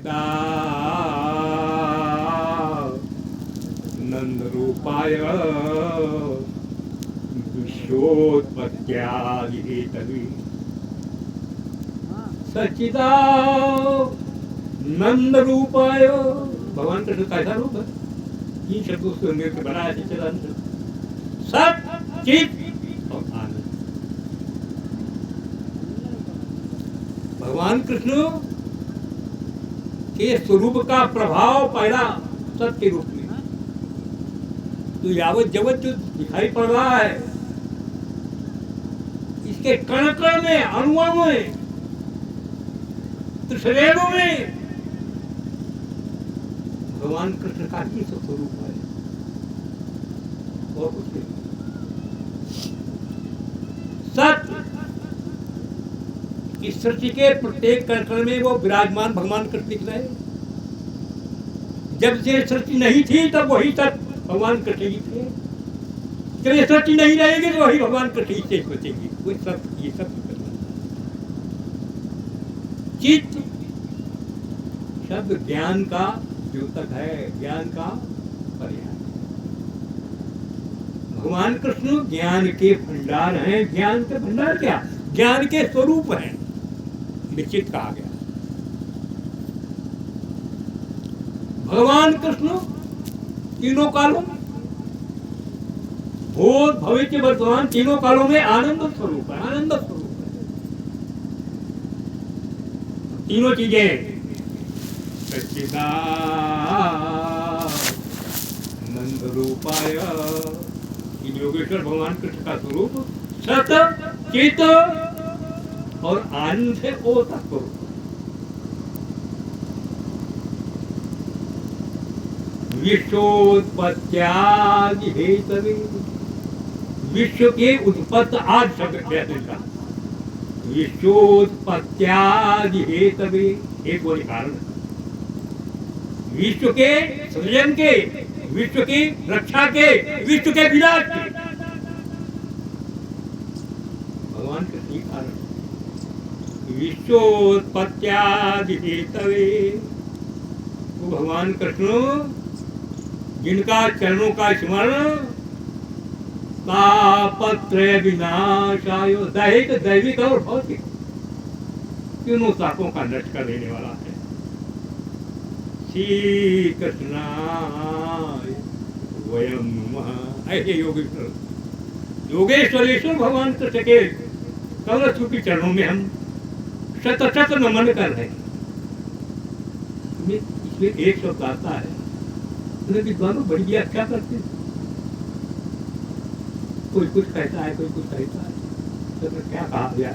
सच्चिदानंद रूपाय विश्वोत्पत्त्यादि Hathaway सच्चिदानंद रूपाय। भगवान कृष्ण कैसा रूप है? तीन शब्दों से मिलकर बनाया सच्चिदानंद, सत चित और आनंद। भगवान कृष्ण के स्वरूप का प्रभाव पहला सत के रूप में, तो यावत जगत जो दिखाई पड़ रहा है इसके कण कण में, अणुओं में, शरीरों में भगवान कृष्ण का ही स्वरूप है और कुछ नहीं। सत्य इस सृष्टि के प्रत्येक कण कण में वो विराजमान भगवान कृष्ण दिख रहे। जब से सृष्टि नहीं थी तब वही सत्य भगवान कृष्ण ही थे। जब ये सृष्टि नहीं रहेगी तो वही भगवान कृष्ण ही शेष बचेंगे। वही सत्य, ये सत्य चित्त शब्द ज्ञान का द्योतक है, ज्ञान का पर्याय। भगवान कृष्ण ज्ञान के भंडार हैं। ज्ञान के भंडार क्या? ज्ञान के स्वरूप हैं, निश्चित कहा गया। भगवान कृष्ण तीनों कालों, भूत भविष्य वर्तमान तीनों कालों में आनंद स्वरूप है, आनंद स्वरूप है। तीनों चीजें सच्चिदानंद रूपाय, योगेश्वर भगवान कृष्ण का स्वरूप सत चित और आनंद से ओ तत्व। विश्वोत्पत्त्यादि हेतवे, विश्व के उत्पत्ति आदि शब्द कहते हैं। विश्वोत्पत्त्यादि हेतवे, एक वो कारण विश्व के सृजन के, विश्व की रक्षा के, विश्व के विनाश के भगवान कृष्ण कारण। विश्वोत्पत्त्यादि हेतवे, वो भगवान कृष्ण जिनका चरणों का स्मरण तापत्रय विनाशाय, दैहिक दैविक और भौतिक तीनों तापों का नष्ट कर देने वाला है। श्री कृष्णाय वयं नमः। ऐसे योगेश्वर योगेश्वरेश्वर भगवान कृष्ण के कमल छुपी चरणों में हम शत शत नमन कर रहे हैं। इसमें एक शब्द आता है, विद्वानों बड़ी व्याख्या करते हैं। कोई कुछ कहता है, कोई कुछ कहता है, तो क्या कहा गया?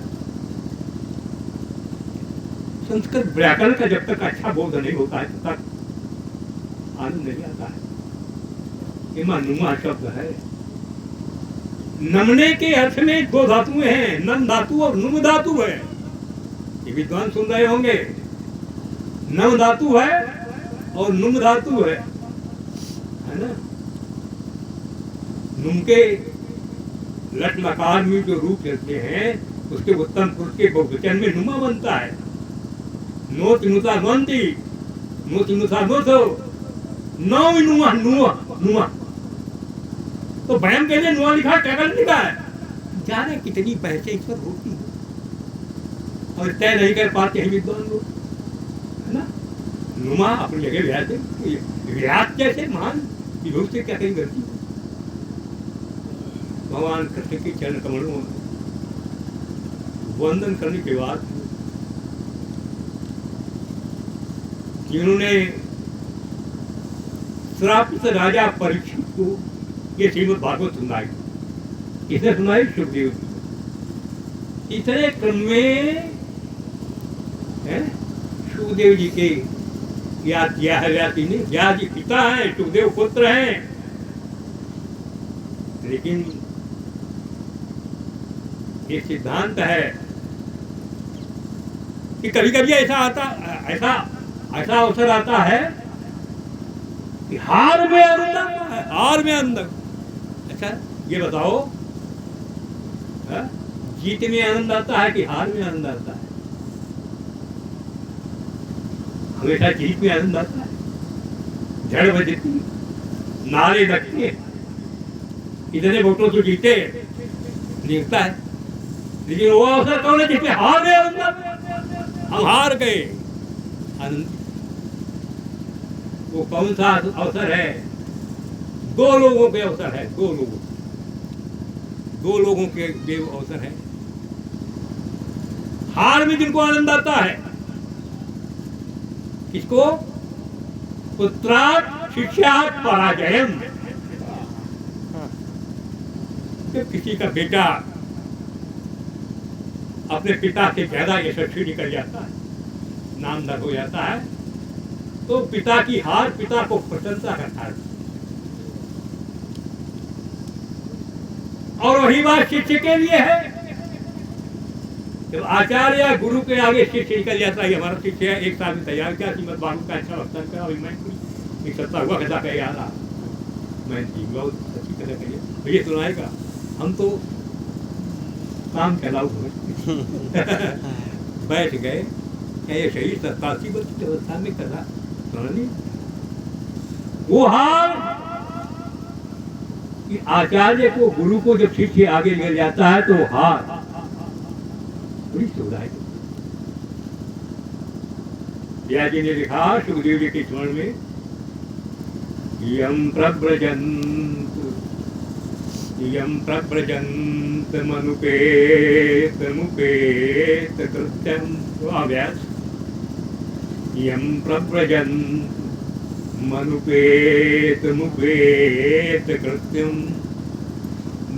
संस्कृत व्याकरण का जब तक अच्छा बोध नहीं होता है तब तक आनंद नहीं आता है। इमा नुमा शब्द है। नमने के अर्थ में दो धातुएं हैं, नम धातु और नुम धातु है। ये विद्वान सुन रहे होंगे। नम धातु है और नुम धातु है ना? नुम के लट लकार में जो रूप चलते हैं उसके उत्तम पुरुष के बहुवचन में नुमा बनता है। नो तिनुता नोंती, नो तिनुता नोतो, नो नुआ नुआ नुआ। तो बयान के लिए नुआ लिखा, कैगल लिखा है। जाने कितनी बहसें इस पर होती है और तय नहीं कर पाते हैं विद्वान लोग, है ना? नुमा अपनी जगह व्यास कैसे महान विभूत से क्या कहीं गलती। भगवान कृष्ण के चरण कमलों में वंदन करने के बाद जिन्होंने श्रापित राजा परीक्षित को ये श्रीमद् भागवत सुनाई, इसने सुनाई सुखदेव जी। तीसरे क्रम में सुखदेव जी के याद किया है व्यासी ने। व्यास जी पिता हैं, सुखदेव पुत्र हैं। लेकिन ये सिद्धांत है कि कभी कभी ऐसा अवसर आता है कि हार में आनंद आता है, हार में आनंद। अच्छा ये बताओ, जीत में आनंद आता है कि हार में आनंद आता है? हमेशा चीज में आनंद आता है, जड़ बजती, नारे लगती है, इतने वोटों से जीते दिखता है, लेकिन वो अवसर कौन है जिसमें हार गए अंदर, हम हार गए आनंद। वो कौन सा अवसर है? दो लोगों के अवसर है, दो लोगों के देव अवसर है। हार में जिनको आनंद आता है, किसको? पुत्रात् शिष्यात् पराजयम्। जब किसी का बेटा अपने पिता से ज्यादा यशस्वी निकल जाता है, नामधर हो जाता है, तो पिता की हार पिता को प्रसन्नता करता है। और वही बात शिष्य के लिए है। जब आचार्य या गुरु के आगे शिष्य निकल जाता है, हमारा शिष्य है, एक साल में तैयार किया, श्रीमद भागवत का अच्छा वक्तव्य करा, मैं सत्ता हुआ कैसा कह यार, मैं बहुत अच्छी तरह कहिए, तो ये सुनाएगा, हम तो काम चलाऊ हुए बैठ गए, ये सही 87 वर्ष की अवस्था में करा सुनानी। वो हाल कि आचार्य को, गुरु को जब शिष्य आगे निकल जाता है, तो हार बड़ी सुविधा है। व्यास जी ने लिखा सुखदेव जी के स्मरण में, यम प्रव्रजन्त मनुपेत मुपेत कृत्यम। व्यास, यम प्रव्रजन्त मनुपेत मुपेत कृत्यम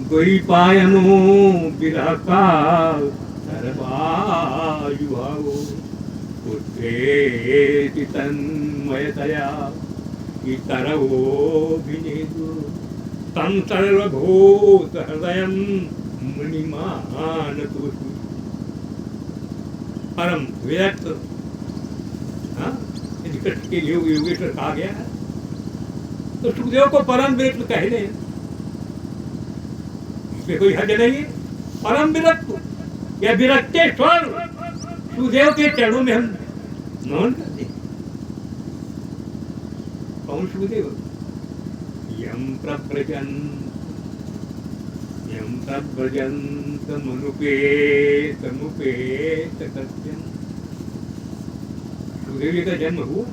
द्वैपायनो विरह काल सर्वायुभावो पुत्रेति तन्मयतया इतरवोऽभिनेदु तं सर्वभूत हृदयं मुनिमानतु। परम विरक्त, कृष्ण के योगेश्वर कहा गया है, तो सुखदेव को परम विरक्त कह दे, इसमें कोई हद नहीं। परम विरक्त या विरक्तेश्वर सुखदेव के चरणों में हम नमन करते हैं। कौन सुखदेव? यम प्रव्रजन्त मनुपेत मुपेत कृत्यम। सुखदेव जी का जन्म हुआ,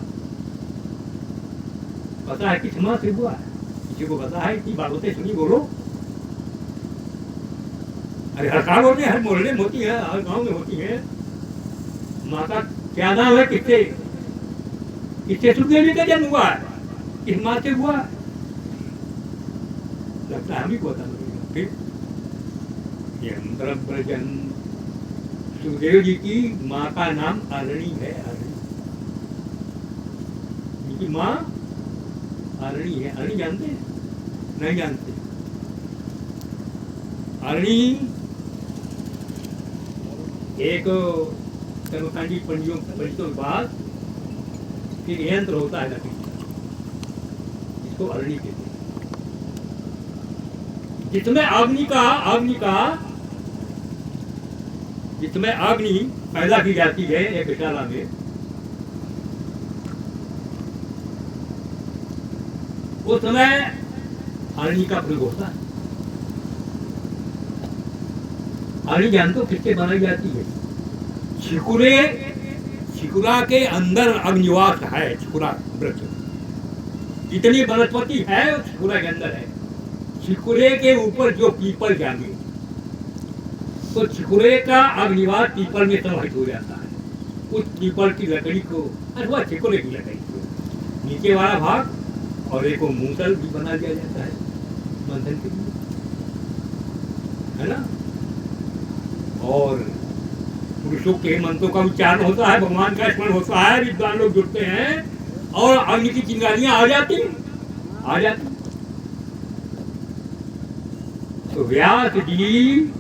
पता है किस माँ से हुआ है? किसी को पता है कि बातें सुनी? बोलो। अरे हर काम होती है, हर मोहल्ले में होती है, हर गांव में होती है। माता क्या नाम है? किससे सुखदेव जी का जन्म हुआ है? किस माँ से हुआ? लगता है हम ही को पता लगेगा। फिर सुखदेव जी की माँ का नाम अरणी है। उनकी माँ अरणी है। अरणी जानते हैं? नहीं जानते। अरणी एक कर्मकांडी पंडितों के पास एक यंत्र होता है लकड़ी, इसको अरणी कहते हैं। जिसमें अग्नि पैदा की जाती है एक विशाला में, उस समय अरणी का प्रयोग होता है। अरणी जानते हो किससे बनाई जाती है? छिकुरा के अंदर अग्निवास है। छिकुरा वृक्ष, जितनी वनस्पति है छिकुरा के अंदर है। छिकुरे के ऊपर जो पीपल जागे, तो छिकुरे का अग्निवास पीपल में समाहित हो जाता है। उस पीपल की लकड़ी को अथवा छिकुरे की लकड़ी को नीचे वाला भाग और एक मूसल भी बना दिया जाता है मंथन के लिए, है ना। और पुरुषों के मंत्रों का उच्चारण होता है, भगवान का स्मरण होता है, विद्वान लोग जुड़ते हैं और अग्नि की चिंगारियां आ जाती। तो व्यास जी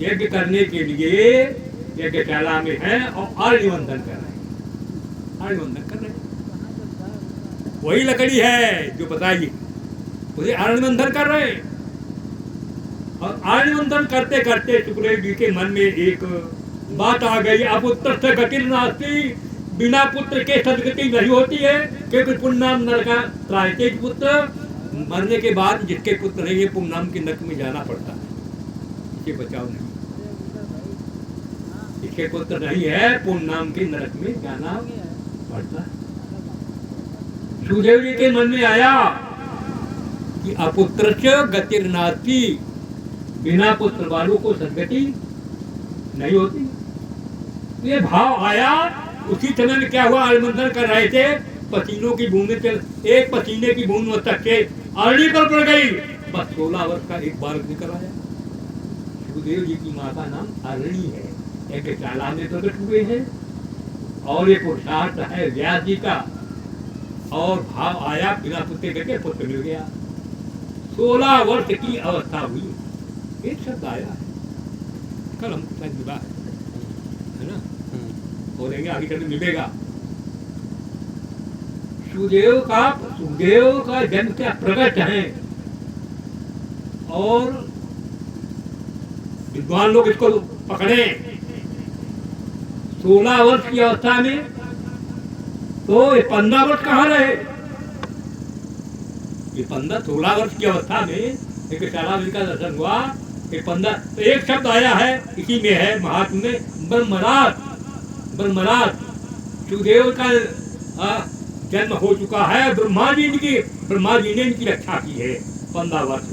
यज्ञ करने के लिए यज्ञशाला में है और आर्यवंदन कर रहे हैं। वही लकड़ी है जो बताइए, उसे आर्यवंदन कर रहे हैं। और आर्यवंदन करते करते सुखदेव जी के मन में एक बात आ गई। अब उत्तर से गतिर नास्ती बिना पुत्र के सदगति नहीं होती है, क्योंकि पुण्यनाम नरका त्रायते पुत्र, मरने के बाद जिसके पुत्र नहीं है पुण्यनाम के नरक में जाना पड़ता है, इसके बचाव नहीं। इसके पुत्र नहीं है पुण्यनाम के नरक में जाना पड़ता है। सुदेव जी के मन में आया कि अपुत्र गतिर नास्ति, बिना पुत्र वालों को सदगति नहीं होती। ये भाव आया। उसी समय में क्या हुआ, अभिमंथन कर रहे थे, पसीनों की बूंदें चल, एक पसीने की बूंद मस्तक के अरणी पर पड़ गई, बस 16 वर्ष का एक बालक निकल आया। सुखदेव जी की माँ का नाम अरणी है, एक शाला में प्रकट हुए हैं, और ये पुरुषार्थ है व्यास जी का। और भाव आया, बिना पुत्र करके पुत्र मिल गया। 16 वर्ष की अवस्था हुई, एक शब्द आया है, कल हम विवाह है ना, बोलेंगे आगे चलते मिलेगा। सुदेव का जन्म क्या प्रकट है, और विद्वान लोग इसको पकड़े। 16 वर्ष की अवस्था में तो ये 15 वर्ष कहाँ रहे? ये 16 वर्ष की अवस्था में एक शाला का दर्शन हुआ, ये 15, तो एक शब्द आया है, इसी में है महात्म में, ब्रह्मराज। सुदेव का जन्म हो चुका है, ब्रह्मा जी ने इनकी रक्षा की है 15 वर्ष,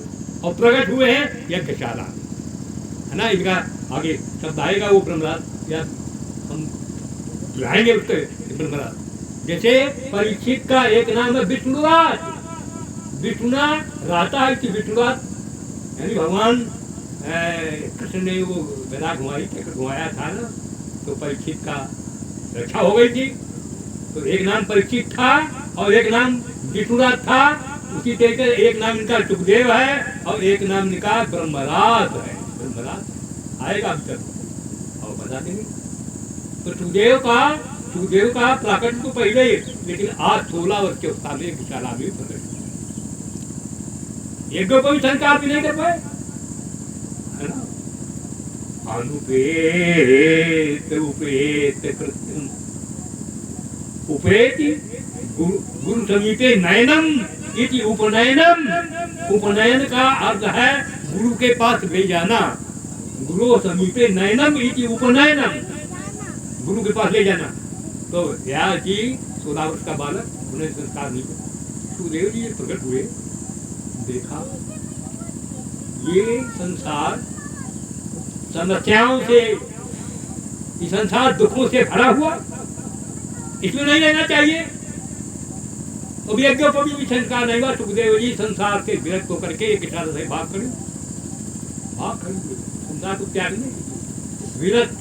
और प्रकट हुए हैं यज्ञशाला, है ना। इनका आगे शब्द आएगा वो ब्रह्मराज, या हम बुलाएंगे उसके ब्रह्मराज। जैसे परीक्षित का एक नाम है विष्णुराज, विष्णुना रहता है कि विष्णुराज, यानी भगवान कृष्ण ने वो गदा घुमाया था ना, तो परीक्षित का रक्षा हो गई थी। तो एक नाम परीक्षित था और एक नाम विष्णुराज था। उसी तरीके एक नाम इनका सुखदेव है और एक नाम इनका ब्रह्मराज है। ब्रह्मराज आएगा अब तक और बता देंगे। तो सुखदेव का प्राकट तो पहले ही, लेकिन आज 16 वर्ष के अवस्था में विशाला में प्रकट, एक दो कोई संस्कार भी नहीं कर पाए, है ना। अनुपेत उपेत कृत्यम, उपेति गुरु समीपे नयनम इति उपनयनम। उपनयन का अर्थ है गुरु के पास ले जाना, गुरु समीपे नयनम इति उपनयनम, गुरु के पास ले जाना। तो व्यास जी 16 वर्ष का बालक, उन्हें संस्कार नहीं किया। सुखदेव जी प्रकट हुए, देखा ये संसार समस्याओं से, ये संसार दुखों से भरा हुआ, इसमें नहीं रहना चाहिए। अब यज्ञोपवीत भी संस्कार नहीं हुआ। सुखदेव जी संसार से विरक्त होकर के एक इशारा से भाग खड़े, संसार को त्याग नहीं, विरक्त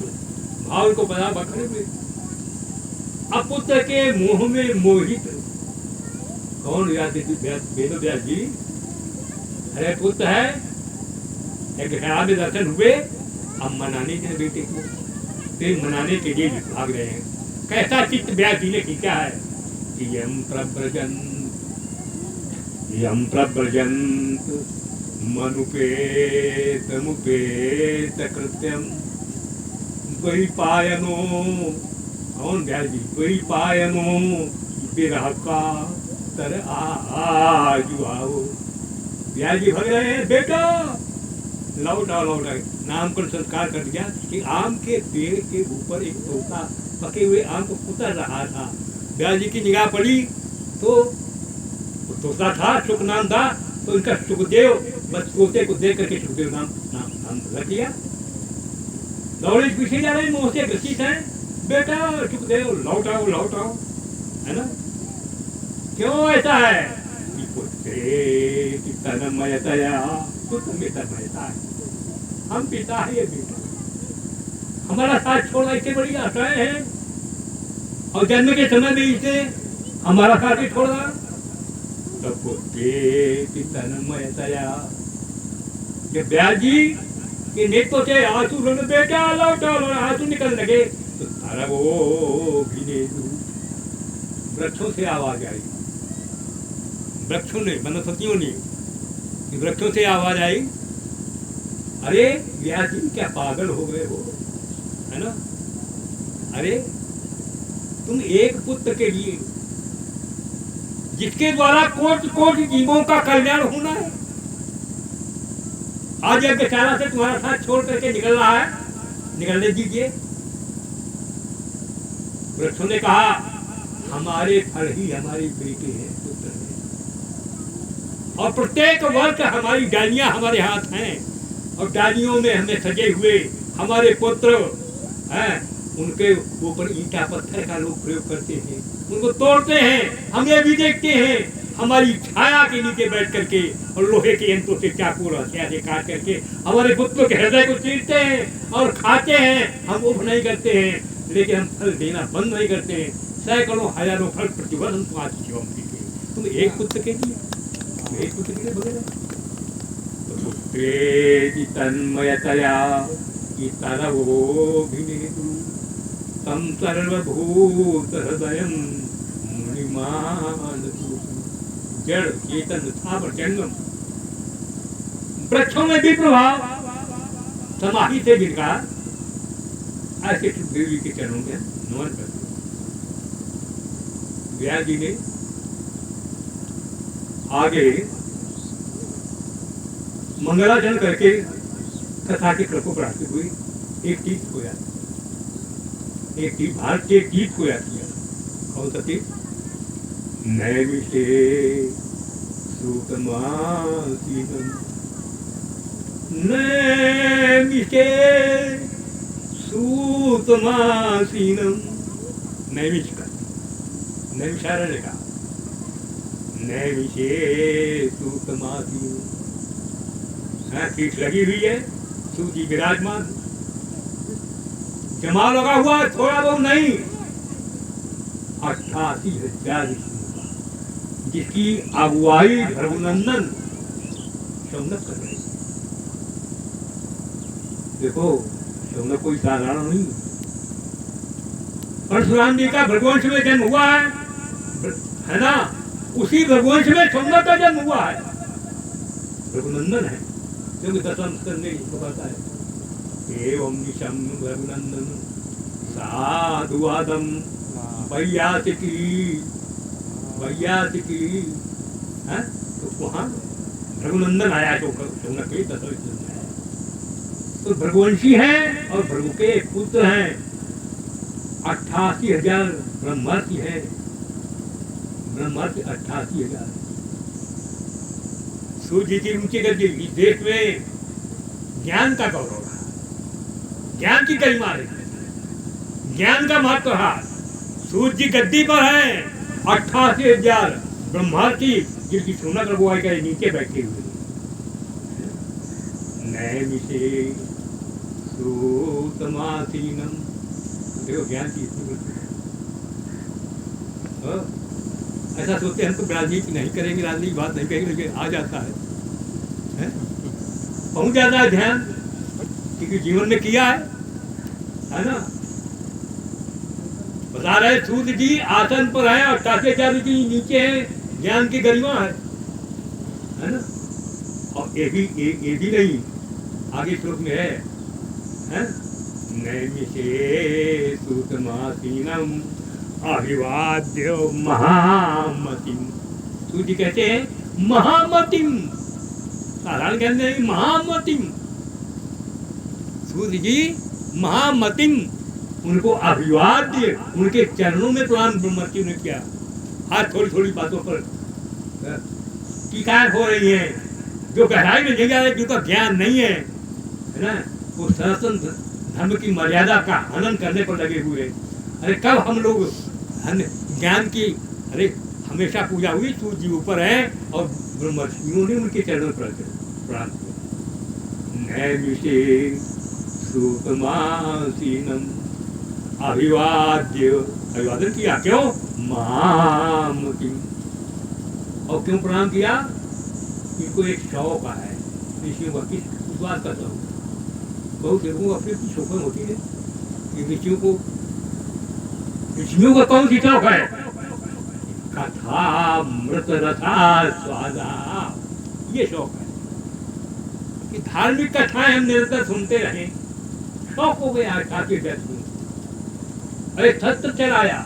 भाव को बना भाग खड़े हुए। अब पुत्र के मोह में मोहित, कौन वेद व्यास जी, अरे पुत्र है, एक खराब दर्शन हुए, अब मनाने के बेटे को, फिर मनाने के लिए भाग रहे हैं। कैसा चित्त व्यास जी ने खींचा है, यम प्रव्रजंत मनुपेत मुपेत कृत्यम द्वैपायनो, कौन व्यास जी, द्वैपायनो विरह का तर आजुआओ। व्यास जी भाग रहे हैं, बेटा लौटाओ। नामकरण संस्कार कर दिया कि आम के पेड़ के ऊपर एक तोता पके हुए आम को कुतर रहा था। व्यास जी की निगाह पड़ी तो वो तोता था, सुख नाम था, तो इनका सुखदेव, बस तोते को देख करके सुखदेव नाम रख दिया। दौड़े पीछे जा रहे, मोह से ग्रसित है, बेटा सुखदेव लौटाओ, है ना। क्यों ऐसा है? तन्मयतया, पुत्र में तन्मयता है, हम पिता है, ये बेटा हमारा साथ छोड़ना इतनी बड़ी आशाएं हैं, और जन्म के समय में इसे हमारा साथ ही छोड़ा। तो पुत्र तन्मयतया, जब व्यास जी के नेत्रों से आंसू रोने, बेटा लौटाओ, आंसू निकल लगे, तो तारा वो वृक्षों से आवाज आई, वृक्षों ने, वनस्पतियों ने, वृक्षों से आवाज आई, अरे व्यास जी क्या पागल हो गए हो, है ना। अरे तुम एक पुत्र के लिए, जिसके द्वारा कोटि कोटि जीवों का कल्याण होना है, आज यज्ञशाला से तुम्हारा साथ छोड़ करके निकल रहा है, निकलने दीजिए। वृक्षों ने कहा हमारे फल ही हमारी बेटे हैं, पुत्र हैं, और प्रत्येक वर्ष हमारी डालियां हमारे हाथ हैं, और डालियों में हमें सजे हुए हमारे पुत्र हैं, उनके ऊपर ईंटा पत्थर का लोग प्रयोग करते हैं, उनको तोड़ते हैं, हम ये भी देखते हैं, हमारी छाया के नीचे बैठ करके और लोहे के यंत्रों से चाकू और हथियार से काट करके हमारे पुत्रों के हृदय को चीरते हैं और खाते हैं। हम वो नहीं करते हैं, लेकिन हम फल देना बंद नहीं करते हैं। सैकड़ों हजारों फल प्रतिवर्ष हम तुम्हारी सेवा में देते हैं। तुम एक पुत्र के लिए, तुम एक पुत्र के लिए बगैर पुत्रेति तन्मयतया इतरवोऽभिनेतु तं सर्वभूत हृदयं मुनिमानतु। जड़ चेतन स्थावर जंगम, वृक्षों में भी प्रभाव, समाधि से जिनका ऐसे सुखदेव जी के चरणों में नमन करते। व्यास जी ने आगे मंगलाचरण करके कथा के क्रम को पढ़ाते हुए एक तीर्थ को याद, एक तीर्थ भारत के तीर्थ को याद किया। कौन सा तीर्थ? नैमिषे सूतमासीनं, नैमिषे सूतमासीनं। नैमिष का, नैमिषारण्य का, नैमिषे सूतमासीनं। तीर्थ लगी हुई है, सूजी विराजमान, जमा लगा हुआ, थोड़ा बहुत नहीं, 88,000 जिसकी अगुवाई रघुनंदन शौनक कर रहे। देखो शौनक कोई साधारण नहीं, परशुराम जी का भृगुवंश में जन्म हुआ है ना, उसी भृगुवंश में शौनक का जन्म हुआ है, रघुनंदन है, क्योंकि दशम स्कंद में इसको कहता है एवं निशम रघुनंदन साधुवादम वैयातिकी, वैयातिकी है, तो वहां रघुनंदन आया तो शौनक के दशरथ जन्म आया। तो भृगुवंशी हैं और भृगु के पुत्र हैं, 88,000 ब्रह्मर्षि हैं, ब्रह्मर्षि 88,000। सूर्य की ऊंची गति, इस देश में ज्ञान का गौरव रहा, ज्ञान की गरिमा रही, ज्ञान का महत्व रहा। सूर्य जी गद्दी पर है, 88,000 ब्रह्मर्षि जिनकी शौनक रघुवाई का नीचे बैठे हुए। नैमिषे सूतमासीनं, देखो ज्ञान की इतनी, ऐसा सोचते हम तो राजनीति नहीं करेंगे, राजनीति बात नहीं करेंगे, लेकिन आ जाता है, पहुंच जाता है ध्यान, क्योंकि जीवन में किया है ना। बता रहे सूर्य जी आसन पर है, 88,000 जी नीचे है, ज्ञान की गरिमा है ना। और ये भी नहीं, आगे श्लोक में है नैमिषे सूतमासीनं अभिवाद्य महामतिम। सूर्य कहते हैं महामतिम, साधारण कहते हैं महामतिम। सूर्य जी महामतिम, उनको अभिवाद्य, उनके चरणों में प्रणाम ब्रह्मर्षि ने किया। आज थोड़ी थोड़ी बातों पर टीकाएं हो रही हैं, जो गहराई में नहीं जा रहे, जिनका ज्ञान नहीं है ना, वो सनातन धर्म की मर्यादा का हनन करने पर लगे हुए। अरे कब हम लोग ज्ञान की, अरे हमेशा पूजा हुई, सूर्य जी ऊपर है और ब्रह्मर्षियों ने उनके चरणों पर प्रणाम किया। नैमिषे सूतमासीनं अभिवाद्य, अभिवादन किया, क्यों? महामतिम। और क्यों प्रणाम किया? इनको एक शौक है, ऋषियों का, किस बात का शौक? बहुत लोगों को अपनी अपनी शौकन होती है, ऋषियों का कौन सी शौक है? कथा मृत रथा स्वादा, ये शौक है कि धार्मिक कथाएं हम निरंतर सुनते रहे। शौक हो गया ठाकुर जैसे, अरे सत्य चलाया,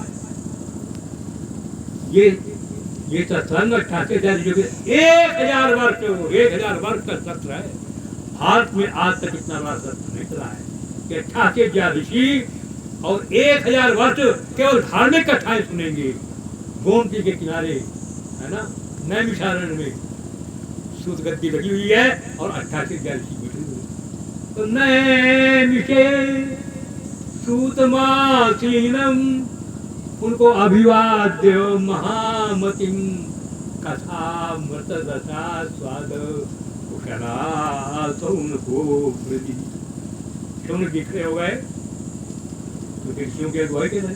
ये सत्संग 88,000 जो 1,000 वर्ष 1,000 वर्ष का सत्र है। भारत में आज तक इतना बड़ा सत्र नहीं चला है कि 88,000 ऋषि और 1,000 वर्ष केवल धार्मिक कथाएं सुनेंगे। गोमती के किनारे है ना, नैमिषारण्य में सूत गद्दी लगी हुई है और 88,000 ऋषि बैठे हुए। तो नैमिषे सूतमासीनम, उनको अभिवाद्य महामतिम कथामृत रसा स्वाद कुशला सौनको वृद्धि। शौनक जी खड़े हो गए तो ऋषियों के अगुवाई के रहे,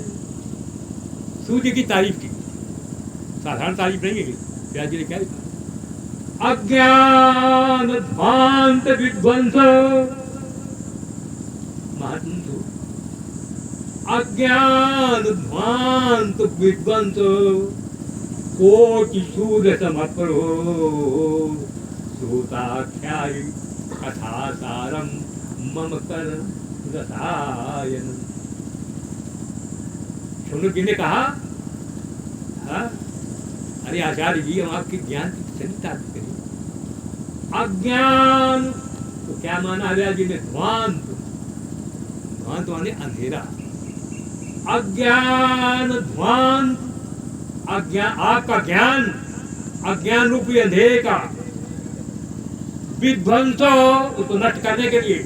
सूर्य की तारीफ की। साधारण तारीफ नहीं है, व्यास जी ने क्या लिखा? अज्ञान ध्वांत विध्वंस, महात्मा अज्ञान ध्वांत विध्वंस कोटि सूर्य समर्पणो श्रोताख्यायि कथा सारम मम कर रसायन। शौनक जी ने कहा, हाँ, अरे आचार्य जी हम आपके ज्ञान की चरिता करें। अज्ञान तो क्या माना व्यास जी ने? ध्वांत, ध्वांत माने अंधेरा। अज्ञान ध्वांत, अज्ञान आपका ज्ञान, अज्ञान रूपी अंधेरे का विध्वंस, उसको नष्ट करने के लिए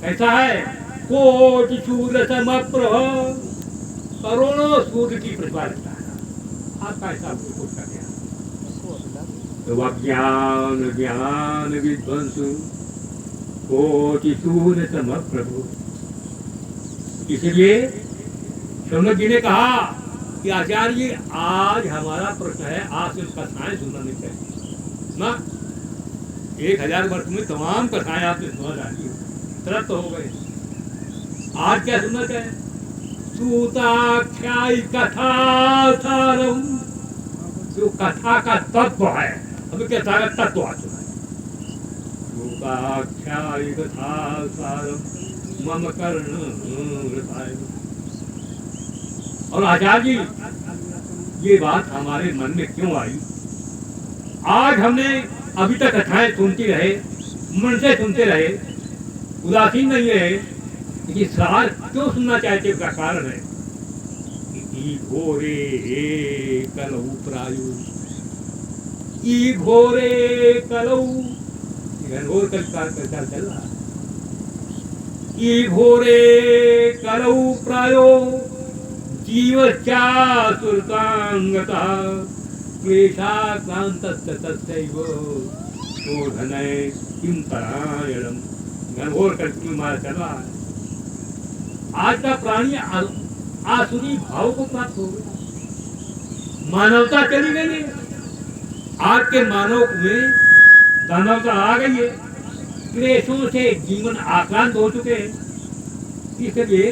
कैसा है? कोटि सूर्य समप्रभ, करोड़ों सूर्य की प्रतिभा लगता है आपका ऐसा उसका ज्ञान। तो अज्ञान ज्ञान विध्वंस कोटि सूर्य समप्रभ। इसलिए शौनक जी ने कहा कि आचार्य जी आज हमारा प्रश्न है, आपसे कथाएं सुनना नहीं चाहिए ना। 1,000 वर्ष में तमाम कथाएं आपने सुना डाली, तृप्त हो गए। आज क्या सुनना चाहिए? सूताख्यायि कथा सारम, जो कथा का तत्व है, अभी कथा का तत्व आज सुना है। सूताख्यायि कथा सारम मम कर्ण रसायन। और आचार्य जी ये बात हमारे मन में क्यों आई? आज हमने अभी तक कथाएं सुनती रहे, मन से सुनते रहे, उदासीन नहीं रहे, ये सार क्यों सुनना चाहते? उसका कारण है कि घोरे कलऊ प्रायु, ई घोरे कलऊ, घनघोर कल चल रहा है। ई घोरे कलऊ प्रायो जीवश्चा सुरतांगता क्लेशाक्रांतस्य तस्यैव शोधनय किं परायणम। घनघोर कल मारा चल रहा है। आज का प्राणी आसुरी भाव को प्राप्त हो गया, मानवता चली गई है। आज के मानव में दानवता आ गई है, क्लेशों से जीवन आक्रांत हो चुके हैं। इसलिए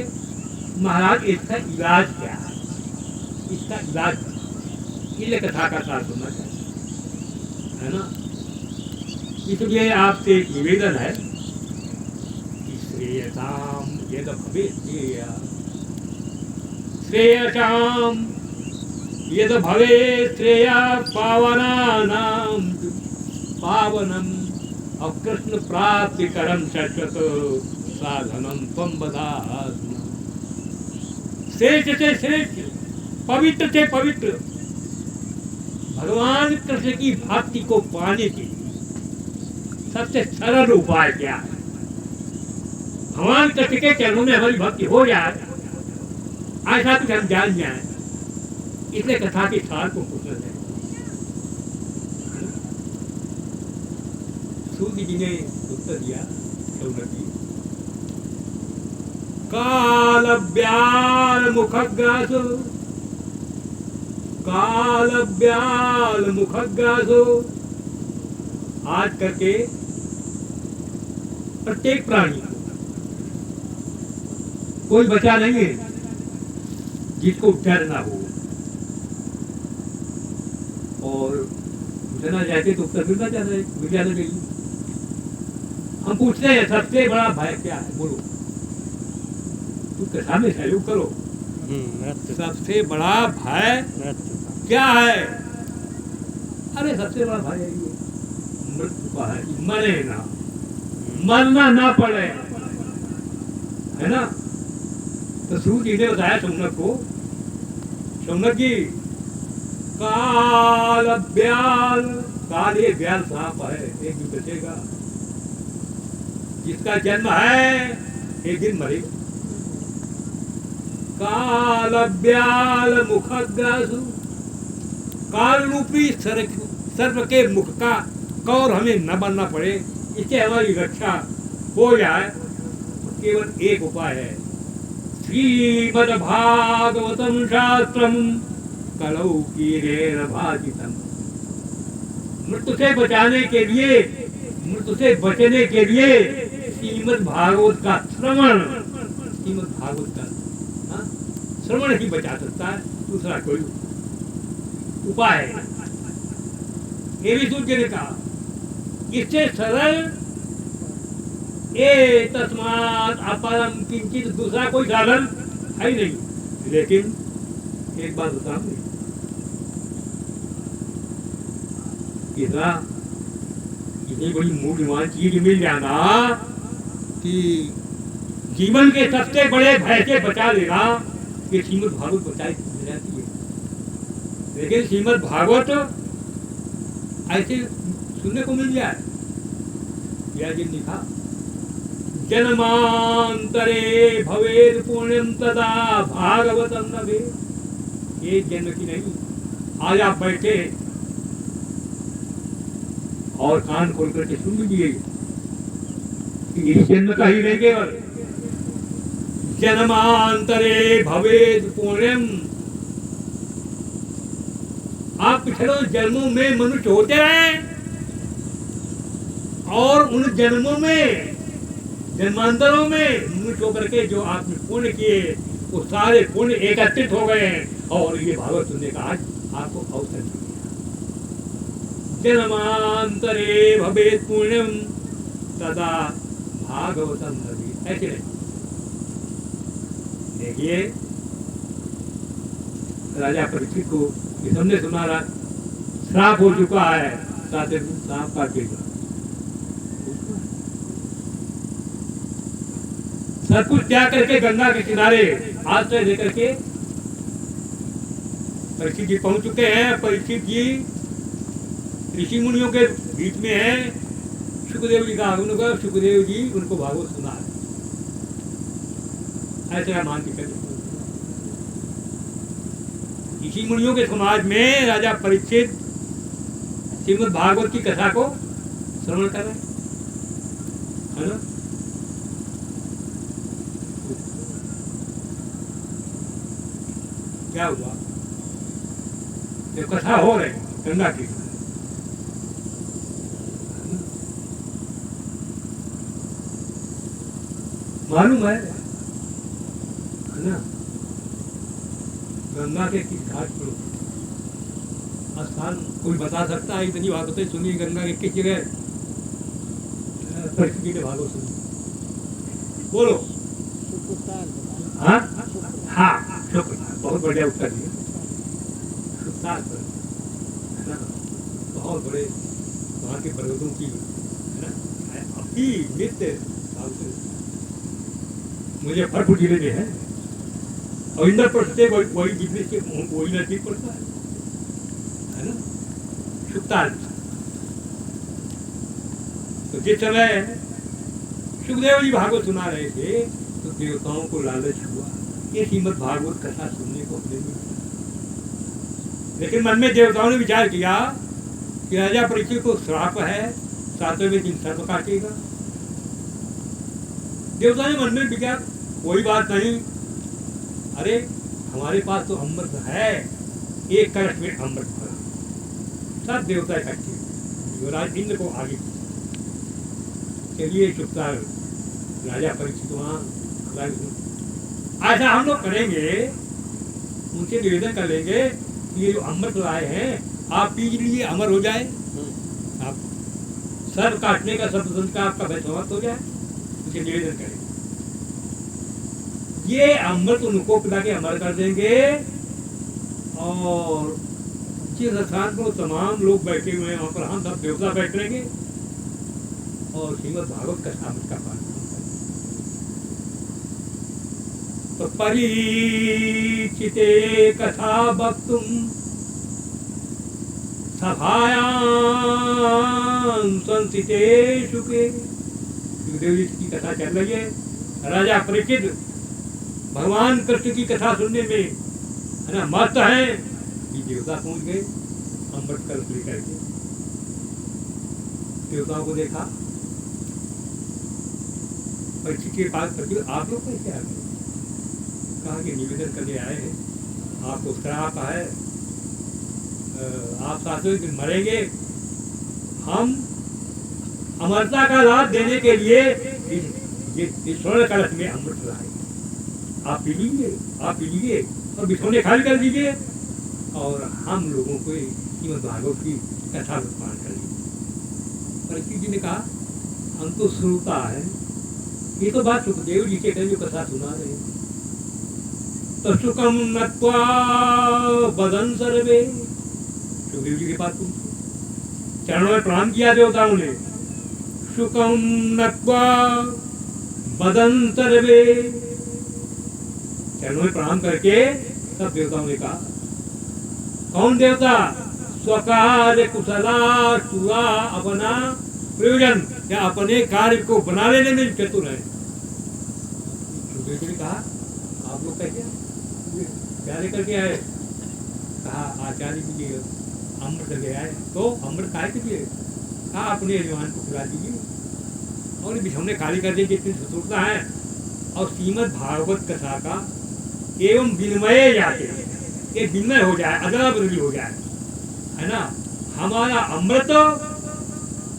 महाराज इसका इलाज क्या है? इसका इलाज इसलिए कथा का साथ सुनना चाहिए, है ना। इसलिए आपसे एक निवेदन है कि श्रेयसाम यद भवेत् श्रेया, श्रेयसाम यद भवेत् श्रेया पावनानां पावनम और कृष्ण प्राप्ति करम शाश्वत साधनम त्वं बदासु। श्रेष्ठ से श्रेष्ठ, पवित्र से पवित्र भगवान कृष्ण की भक्ति को पाने के लिए सबसे सरल उपाय क्या है? भगवान कृष्ण के चरणों में हमारी भक्ति हो जाए, ऐसा कुछ हम जान जाए, इसलिए कथा के सार को पूछना चाहिए। सूर्य जी ने उत्तर दिया, शौनक जी, कालव्याल मुखग्रासो, कालव्याल मुखग्रासो। आज करके प्रत्येक प्राणी कोई बचा नहीं है जिसको डर ना हो, और पूछना चाहते तो उत्तर मिलना चाहते मिल जाना चाहिए। हम पूछते हैं सबसे बड़ा भय क्या है? बोलो, तू कथा में सहयोग करो। सबसे बड़ा भय क्या है? अरे सबसे बड़ा भाई है ये मृत्यु का है, मरे ना, मरना ना पड़े, है ना। तो सूत जी ने बताया शौनक को, शौनक जी काल ब्याल, काल ये ब्याल सांप है, एक दिन बचेगा, जिसका जन्म है एक दिन मरेगा। काल ब्याल मुखग्रासु, काल रूपी सर्प के मुख का कौर हमें न बनना पड़े, इससे हमारी रक्षा हो जाए, केवल एक उपाय है, श्रीमद् भागवतम शास्त्रम कलौ कीरेण भाजितम। मृत्यु से बचाने के लिए, मृत्यु से बचने के लिए श्रीमद् भागवत का श्रवण, श्रीमद् भागवत का श्रवण ही बचा सकता है, दूसरा कोई उपाय है। ये भी सूर्य ने कहा, इससे सरल ए तस्मात् अपरम किंचित दूसरा कोई साधन है ही नहीं। लेकिन एक बात बताऊं, इतनी बड़ी मूल्यवान चीज मिल जाना कि जीवन के सबसे बड़े भय से बचा लेना, ये श्रीमद् भागवत बचाई जाती है। लेकिन श्रीमद् भागवत ऐसे सुनने को मिल जाए, यह जिन लिखा, जन्मांतरे भवेद पुण्यम तदा भागवतम न भवेद। एक जन्म की नहीं, आज आप बैठे और कान खोल करके सुन लीजिए, इस जन्म का ही नहीं, केवल जन्मांतरे भवेद पुण्यम। आप पिछले जन्मों में मनुष्य होते रहे और उन जन्मों में, जन्मांतरों में मनुष्य होकर के जो आपने पुण्य किए, वो सारे पुण्य एकत्रित हो गए हैं और ये भागवत सुनने का आज आपको अवसर मिला। जन्मांतरे भवेद पुण्यम तदा भागवतम भवेत्। ऐसे नहीं, देखिए राजा परीक्षित को ये हमने सुना रहा, श्राप हो चुका है, साथ सांप काट देगा, सब कुछ त्याग करके गंगा के किनारे आश्रय लेकर के परीक्षित जी पहुंच चुके हैं। परीक्षित जी ऋषि मुनियों के बीच में है, सुखदेव जी का आगमन होगा, सुखदेव जी उनको भागवत सुना है, ऐसा मान के कहते। ऋषि मुनियों के समाज में राजा परीक्षित श्रीमद् भागवत की कथा को श्रवण कर रहे है ना। क्या हुआ, ये कथा हो रही गंगा की, मालूम है ना, गंगा के किस घाट पर स्थान कोई बता सकता है? इतनी भागवतें सुनी गंगा के किस जगह परिस्थिति ने भागवत सुनी, बोलो। हाँ हाँ, बहुत बढ़िया उत्तर दिया, है ना। बहुत बड़े वहाँ के पर्वतों की, है ना, अभी नित्य मुजफ्फरपुर जिले में है, और इंद्रप्रस्थ से वही जितने से वही नजदीक पड़ता है ना, सुखताल। तो जिस समय सुखदेव जी भागवत सुना रहे थे तो देवताओं को लालच हुआ, ये श्रीमद् भागवत कथा सुनने को अपने मिला। लेकिन मन में देवताओं ने विचार किया कि राजा परीक्षित को श्राप है, 7वें दिन सर्प काटेगा। देवता ने मन में विचार, कोई बात नहीं, अरे हमारे पास तो अमृत है, एक कलश में अमृत भरा। सब देवता इकट्ठे, युवराज इंद्र को आगे चलिए चुपचाप राजा परीक्षित वहाँ ऐसा हम लोग करेंगे, उनसे निवेदन कर लेंगे कि ये जो अमृत लाए हैं आप पी लीजिए, अमर हो जाए, आप सर्प काटने का सर्प का आपका भय समाप्त हो जाए, उनसे निवेदन करेंगे। ये अमृत उनको पिला के अमर कर देंगे और जिस स्थान पर तमाम लोग बैठे हुए हैं वहां पर हम सब देवता बैठ रहेंगे और श्रीमद् भागवत कथा का पाठ। तो परिचिते कथा वक्तुम सभायां संस्थितेषु के। सुखदेव जी की कथा चल रही है, राजा परीक्षित भगवान कृष्ण की कथा सुनने में है ना मस्त है कि देवता पहुंच गए अमृत कलश लेकर के। देवताओं को देखा, परीक्षित के पास परीक्षित आप लोग कैसे आ गए? कहा कि निवेदन करने आए हैं, आपको श्राप है, आप शास्त्रों दिन मरेंगे, हम अमरता का लाभ देने के लिए इस स्वर्ण कलश में अमृत लाए, आप पी लीजिए, आप पी लीजिए और बिछौने खाली कर दीजिए और हम लोगों को श्रीमद् भागवत की कथा पाठ कर लीजिए। परीक्षित जी ने कहा हम तो श्रोता है, ये तो बात सुखदेव जी के जो कथा सुना रहे हैं। तो सुखम नत्वा बदन सर्वे, सुखदेव जी के पास चरणों में प्रणाम किया देवताओं ने। सुखम नत्वा बदन सर्वे, चरणों में प्रणाम करके सब देवताओं ने कहा, कौन देवता? स्वकार्य कुशला सुरा, अपना प्रयोजन या अपने कार्य को बना लेने में चतुर है। सुखदेव जी ने कहा आप लोग कैसे क्या लेकर के आए? कहा आचार्य जी लिए अमृत ले आए। तो अमृत खाए के लिए? कहा अपने यजमान को खिला दीजिए और बिछौने खाली कर दीजिए, जितनी शत्रुता है। और श्रीमद् भागवत कथा का एवं विनिमय जाते, एक विनिमय हो जाए, अदला बदली हो जाए, है ना। हमारा अमृत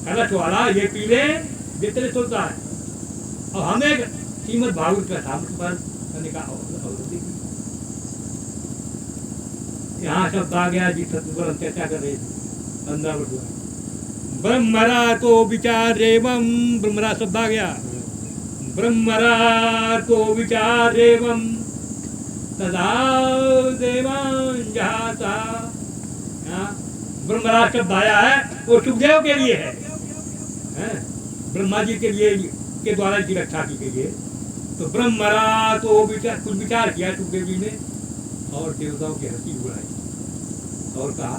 कलश वाला ये पी ले जितने सोता है और हमें श्रीमद् भागवत कथा अमृत करने का अवसर। यहाँ शब्द आ गया जी, सतगुरु चर्चा कर रहे थे 15 वर्ष। ब्रह्मरा तो विचार एवं, ब्रह्मरा शब्द आ गया, ब्रह्मरा तो विचार एवं तदा देवान जाता। ब्रह्मरा शब्द आया है वो सुखदेव के लिए है, ब्रह्मा जी के लिए के द्वारा इसकी रक्षा की गई है। तो ब्रह्मरा तो विचार, कुछ विचार किया सुखदेव जी ने और देवताओं की हंसी उड़ाई और कहा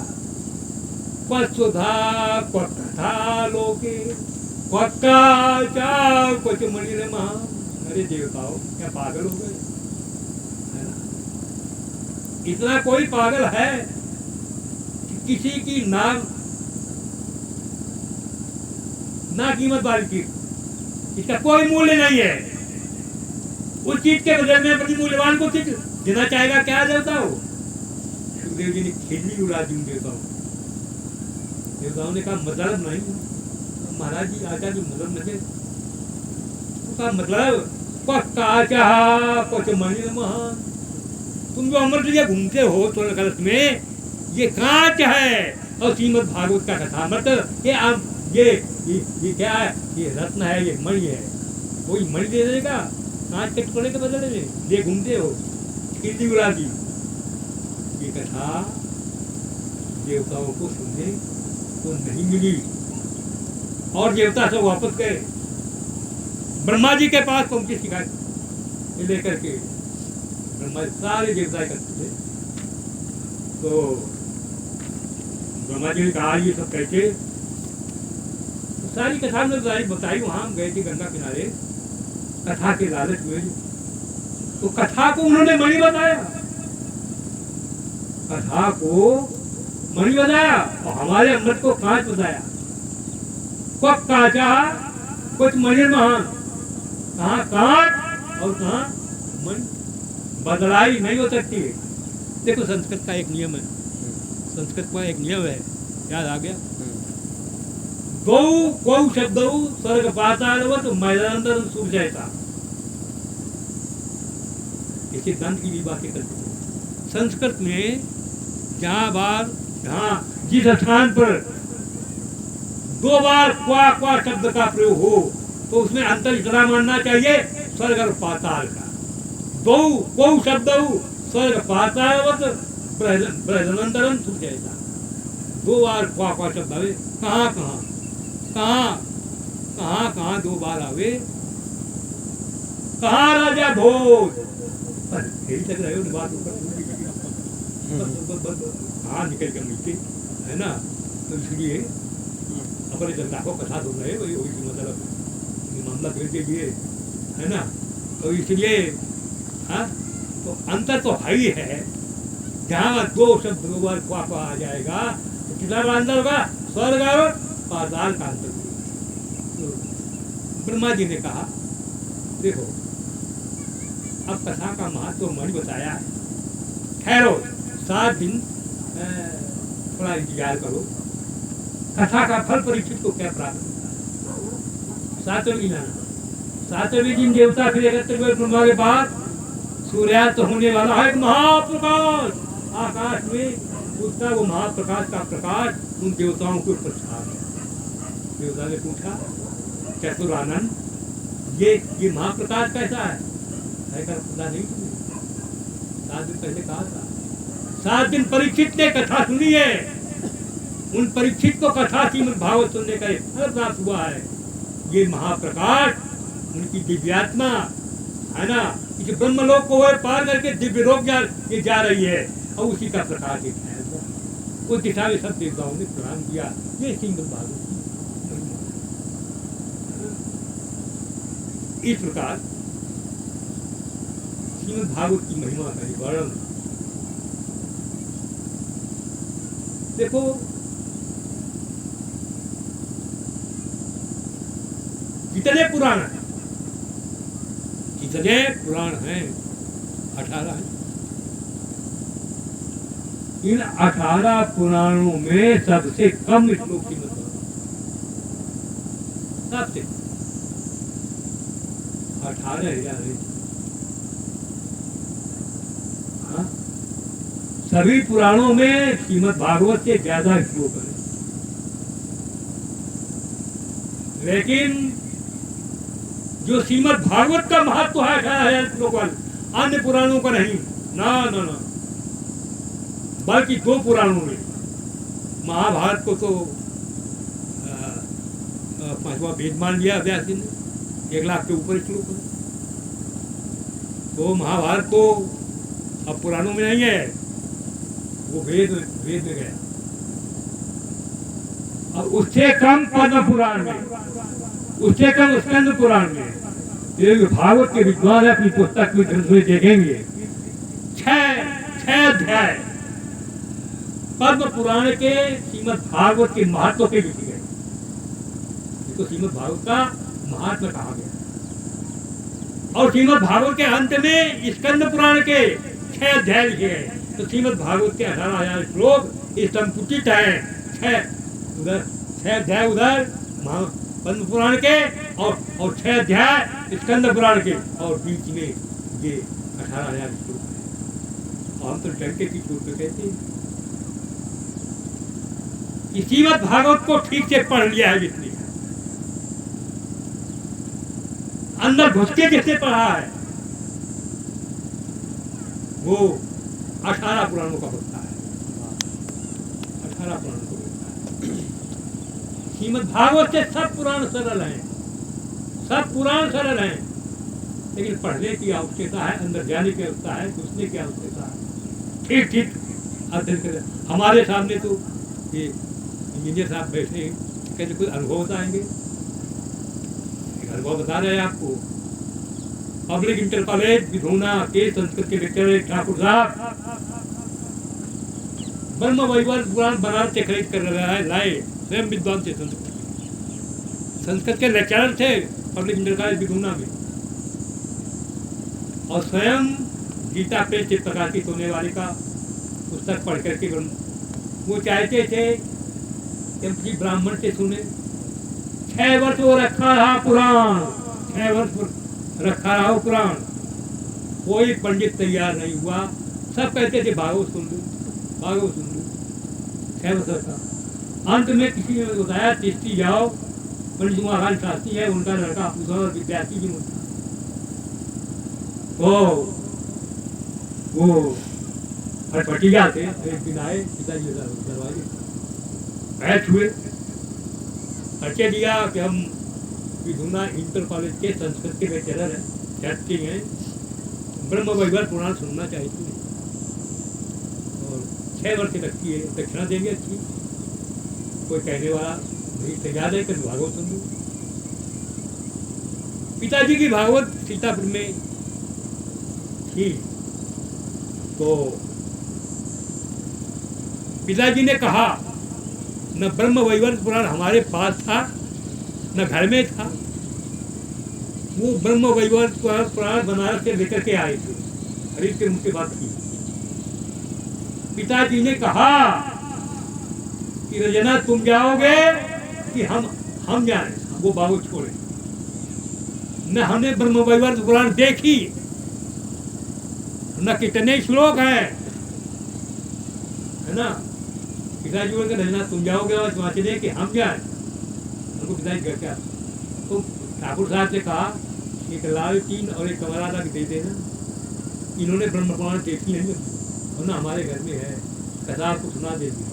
पशुधा कथा लोके कक्का चा कुछ मणिरमा। अरे देवताओं क्या पागल हो गए, है ना। इतना कोई पागल है कि किसी की ना कीमत वाली चीज, इसका कोई मूल्य नहीं है। उस चीज के बदले में अपनी मूल्यवान को चीज देना चाहेगा क्या देवताओं? सुखदेव जी ने खिल्ली उड़ा दी देवताओं। देवताओं ने कहा मतलब नहीं महाराज जी, आचार्य जी मतलब नहीं। उसका मतलब पक्का चाह कुछ मणि महान, तुम जो अमृत लिए घूमते हो स्वर्ण कलश में, ये कांच है और श्रीमद् भागवत का कथामृत ये क्या है? ये रत्न है, ये मणि है। कोई मणि दे देगा कांच के टुकड़े के बदले में? ये घूमते हो, खिल्ली उड़ा दी। ये कथा देवताओं को सुनने को नहीं मिली और देवता सब वापस गए। ब्रह्मा जी के पास पहुंचे शिकायत लेकर के। ब्रह्मा सारे देवता इकट्ठे थे। तो ब्रह्मा जी ने कहा ये सब कैसे? तो सारी कथा में बताई। वहां हम गए थे गंगा किनारे, कथा के लालच में तो कथा को उन्होंने मणि बताया, कथा को मणि बताया और हमारे अमृत को कांच बताया। कब कांचा कुछ मणि महान, कहाँ कांच और कहाँ मणि, बदलाई नहीं हो सकती है। देखो संस्कृत का एक नियम है, संस्कृत का एक नियम है, याद आ गया। गौ गौ शब्द स्वर्ग पातालवत मैदान सूर्यता, ये सिद्धांत की भी बातें करते हैं। संस्कृत में जहाँ जिस स्थान पर 2 बार क्वा शब्द का प्रयोग हो तो उसमें अंतर इतना मानना चाहिए स्वर्ग और पाताल का। गौ शब्द स्वर्ग पातालवत ब्रह्मांतरम सूर्यता, दो बार क्वा क्वा शब्द आवे, कहाँ कहाँ कहाँ कहाँ कहाँ दो बार आवे, कहाँ राजा भोज, यही लग रहा है बात ऊपर कहाँ निकल कर नीचे, है ना। तो इसलिए अपने जनता को कथा सुन रहे वही वही मतलब मामला फिर के लिए, है ना। तो इसलिए हाँ, तो अंतर तो है ही है। जहाँ दो शब्द दो बार क्वा क्वा आ जाएगा तो कितना बड़ा अंतर होगा, स्वर्ग और पाताल का अंतर। तो ब्रह्मा जी ने कहा देखो अब कथा का महत्व तो मैंने बताया है, ठहरो 7 दिन थोड़ा इंतजार करो, कथा का फल परीक्षित को क्या प्राप्त होता है। 7वें दिन आना, 7वें दिन देवता फिर एकत्र हुए ब्रह्मा के बाद, सूर्यास्त होने वाला है महाप्रकाश, आकाश में उसका वो महाप्रकाश का प्रकाश उन देवताओं के ऊपर छा गया। देवता ने पूछा चतुरानंद ये महाप्रकाश कैसा है पता नहीं तुम्हें, 7 दिन पहले कहा था। 7 दिन परीक्षित ने कथा सुनी है, उन परीक्षित को कथा श्रीमद् भागवत सुनने का फल प्राप्त हुआ है। ये महाप्रकाश उनकी दिव्यात्मा है ना, इस ब्रह्मलोक को पार करके दिव्य लोक ये जा रही है और उसी का प्रकाश दिखाया गया। उस दिशा में सब देवताओं ने प्रणाम किया। ये श्रीमद् भागवत इस प्रकार श्रीमद् भागवत की महिमा का वर्णन। देखो कितने पुराण हैं, कितने पुराण हैं, 18 हैं। इन 18 पुराणों में सबसे कम श्लोक श्रीमद् भागवत, सबसे 18,000 है। सभी पुराणों में श्रीमद् भागवत से ज्यादा श्लोक है, लेकिन जो श्रीमद् भागवत का महत्व है 18,000 श्लोक वाले, अन्य पुराणों का नहीं। ना ना ना, बल्कि 2 पुराणों में, महाभारत को तो 5वां वेद मान लिया व्यास जी ने, 1 लाख के ऊपर श्लोक है। तो महाभारत तो अब पुराणों में नहीं है, वो वेद में गया। और उससे कम पद्म पुराण में, उससे कम स्कंद पुराण में, ये भागवत के विद्वान अपनी पुस्तक में देखेंगे 6 अध्याय पद्म पुराण के श्रीमद् भागवत के महत्व के लिखे गए। इसको श्रीमद् भागवत का महत्व कहा गया। और श्रीमद् भागवत के अंत में स्कंद पुराण के 6 अध्याय लिखे गए। तो श्रीमद् भागवत के 18,000 श्लोक संकुचित है, 6 अध्याय उधर पद्म पुराण के और 6 अध्याय स्कंद पुराण के, और बीच में ये 18,000 श्लोक है। और हम तो डंके की चोट पे कहते हैं कि श्रीमद् भागवत को ठीक से पढ़ लिया है जिसने, अंदर घुस के जिसने पढ़ा है वो 18 पुराणों का होता है, 18 पुराणों को होता है। श्रीमद् भागवत से सब पुराण सरल हैं, सब पुराण सरल हैं, लेकिन पढ़ने की आवश्यकता है, अंदर जाने की आवश्यकता है, घुसने की आवश्यकता है। ठीक ठीक अध्ययन करें। हमारे सामने तो ये इंजीनियर साहब बैठे हैं, कहते कोई अनुभव बताएंगे, अनुभव बता रहे हैं आपको। पब्लिक इंटर कॉलेज विधुना के संस्कृत के लेक्चरर ठाकुर साहब ब्रह्म वैवर्त पुराण बनारस से खरीद कर लाए, स्वयं विद्वान थे, संस्कृत के लेक्चरर थे पब्लिक इंटर कॉलेज विधुना में, और स्वयं गीता प्रेस से प्रकाशित होने वाले का पुस्तक पढ़ करके वो चाहते थे कि किसी ब्राह्मण से सुने। 6 वर्ष वो रखा रहा पुराण, 6 वर्ष रखा रहा हो पुराण, कोई पंडित तैयार नहीं हुआ। सब कहते थे भागवत सुन लो, भागवत सुन लो, 6 वर्ष रखा। अंत में किसी ने बताया तिष्ठी जाओ, पंडित उमाकांत शास्त्री है, उनका लड़का विद्यार्थी भी होता, वो फटफटिया थे। एक दिन आए पिताजी दरवाजे, बैठ हुए, परिचय दिया कि हम विधुना इंटर कॉलेज के संस्कृत के लेक्चरर हैं, छात्री हैं, ब्रह्म वैवर्त पुराण सुनना चाहते हैं और 6 वर्ष तक की दक्षिणा देंगे अच्छी। कोई कहने वाला नहीं तैयार है कि भागवत सुन लूं। पिताजी की भागवत सीतापुर में थी, तो पिताजी ने कहा न ब्रह्म वैवर्त पुराण हमारे पास था न घर में था, वो ब्रह्म वैवर्त पुराण बनारस से लेकर के आए थे, हरीश के मुख्य बात की। पिताजी ने कहा कि रजना तुम जाओगे कि हम जाए, वो बाबू छोड़े न। हमने ब्रह्म वैवर्त पुराण देखी न कितने श्लोक हैं, है ना। पिताजी बोल के रजना तुम जाओगे और वहां चले कि हम जाए, हमको पिताजी घर क्या। तो ठाकुर साहब से कहा एक लाल टीन और एक कमरा तक दे देना, इन्होंने ब्रह्म पुराण देखी नहीं और ना हमारे घर में है, कथा आपको सुना देंगे।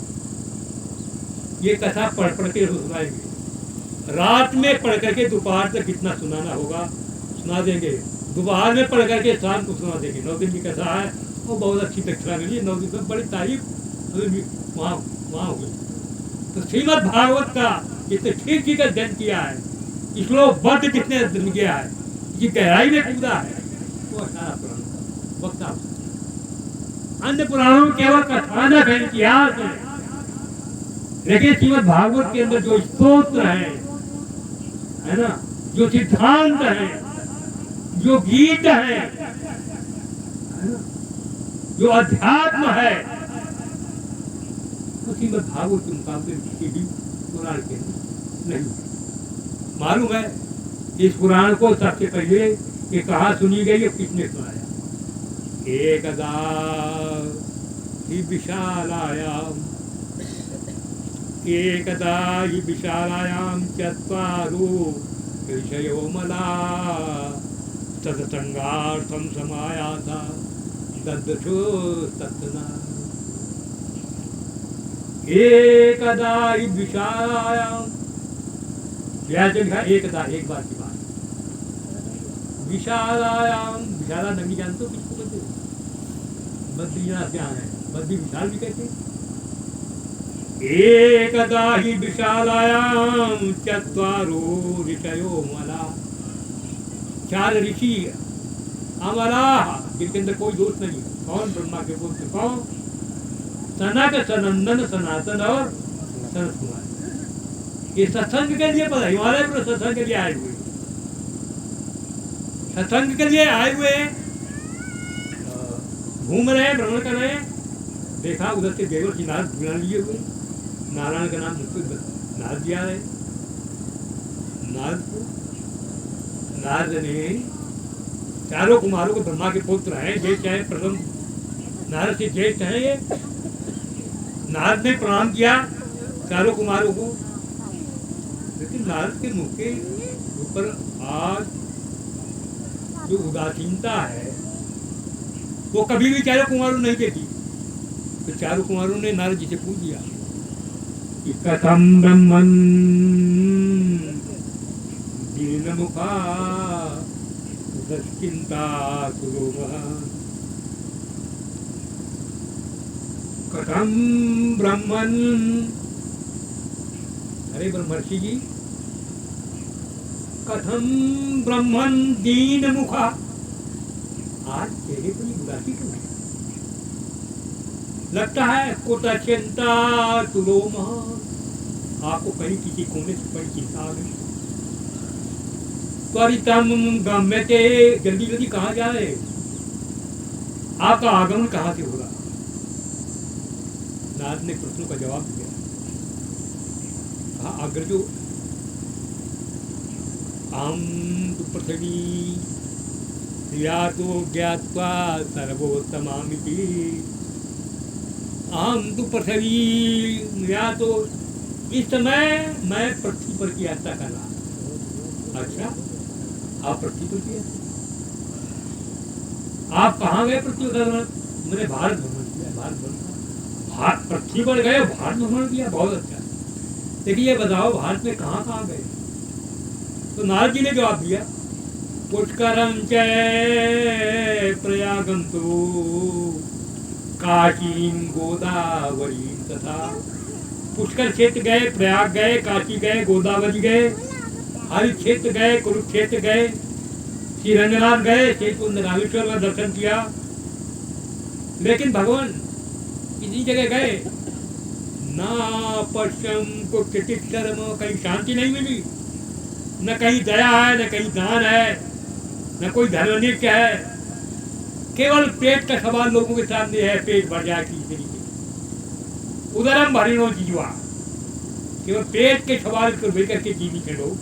ये कथा पढ़ के सुनाएंगे, रात में पढ़ करके दोपहर तक कितना सुनाना होगा सुना देंगे, दोपहर में पढ़ करके शाम को सुना देंगे। 9 दिन की कथा है और बहुत अच्छी दक्षिणा मिली, 9 दिन में बड़ी तारीफ वहाँ हो गई। तो श्रीमद् भागवत का जितने ठीक ठीक अध्ययन किया है, श्लोक बद्ध जितने अध्ययन किया है, ये गहराई में कूदा है, वो सारा पुराण वक्ता। अन्य पुराणों में केवल कथानक है, इतिहास है, लेकिन श्रीमद् भागवत के अंदर जो स्तोत्र है ना, जो सिद्धांत है, जो गीत है ना, जो अध्यात्म है, तो श्रीमद् भागवत के मुकाबले किसी भी पुराण के नहीं। मालूम है इस पुराण को सबसे पहले ये कहाँ सुनी गई और किसने सुनाया? एकदा ही विशालायाम चत्वारो ऋषयो मला सत्संगार्थम समायाता ददृशो सत्तना। एकदा ही विशालायाम, एकदा एक बार की बात, विशालायाम, विशाला नगरी जानते हो किसको कहते हैं? बद्रीनाथ से आए हैं, बद्री विशाल भी कहते हैं। एकदा ही विशालायाम चत्वारो ऋषयो मला, 4 ऋषि अमला, जिनके अंदर कोई दोष नहीं। कौन? ब्रह्मा के पुत्र कौन? सनक, सनंदन, सनातन और सनत कुमार। ये सत्संग के लिए पता, हिमालय पर सत्संग के लिए आए हुए, सत्संग के लिए आए हुए, घूम रहे, भ्रमण कर रहे। देखा उधर से देवर्षि नारद बुला लिए हुए, नारायण का नाम नारद दिया है। नारद ने चारों कुमारों को, ब्रह्मा के पुत्र हैं, ज्येष्ठ हैं, प्रथम नारद से ज्येष्ठ हैं ये। नारद ने प्रणाम किया चारों कुमारों को, लेकिन नारद के मुख के ऊपर आज जो उदासीनता है वो कभी भी चारों कुमारों नहीं देखी। तो चारों कुमारों ने नारद जी से पूछ दिया कि कथम ब्रह्मन् दीनमुखा चिंता कथम ब्रह्मन्, अरे ब्रह्मर्षि जी, कथम ब्रह्मन् दीन मुखा, आज चेहरे पर उदासी क्यों है? लगता है कुछ चिंता तुलोम, आपको कहीं किसी कोने से बड़ी चिंता आ गई। त्वरितम गम्यते, जल्दी जल्दी कहाँ जाए? आपका आगमन कहाँ से हो रहा? नारद ने प्रश्नों का जवाब दिया। कहा अग्रजो आम तु पृथ्वी तो ज्ञात्वा सर्वोत्तमामिति, आम तु पृथ्वी तो, इस समय मैं पृथ्वी पर की यात्रा कर रहा। अच्छा, आप पृथ्वी पर की यात्रा, आप कहाँ गए पृथ्वी पर? मैंने भारत भ्रमण किया। भारत भ्रमण, पृथ्वी पर गए, भारत भ्रमण किया, बहुत अच्छा। देखिए ये बताओ भारत में कहाँ कहाँ गए? तो नारद जी ने जवाब दिया, पुष्करम च प्रयागम तो काशीम गोदावरी तथा। पुष्कर क्षेत्र गए, प्रयाग गए, काशी गए, गोदावरी गए, हरि क्षेत्र गए, कुरुक्षेत्र गए, श्री रंगनाथ गए, शेषकुंड रामेश्वर का दर्शन किया। लेकिन भगवान किसी जगह गए ना पश्चिम को कृतिक्षरम, कहीं शांति नहीं मिली, न कहीं दया है, न कहीं दान है, न कोई धर्मनिष्ठ है। केवल पेट का सवाल लोगों के सामने है, पेट भर जाए किसी तरीके। उदरम भरिणो जीवा, केवल पेट के सवाल को लेकर के जीवित है लोग।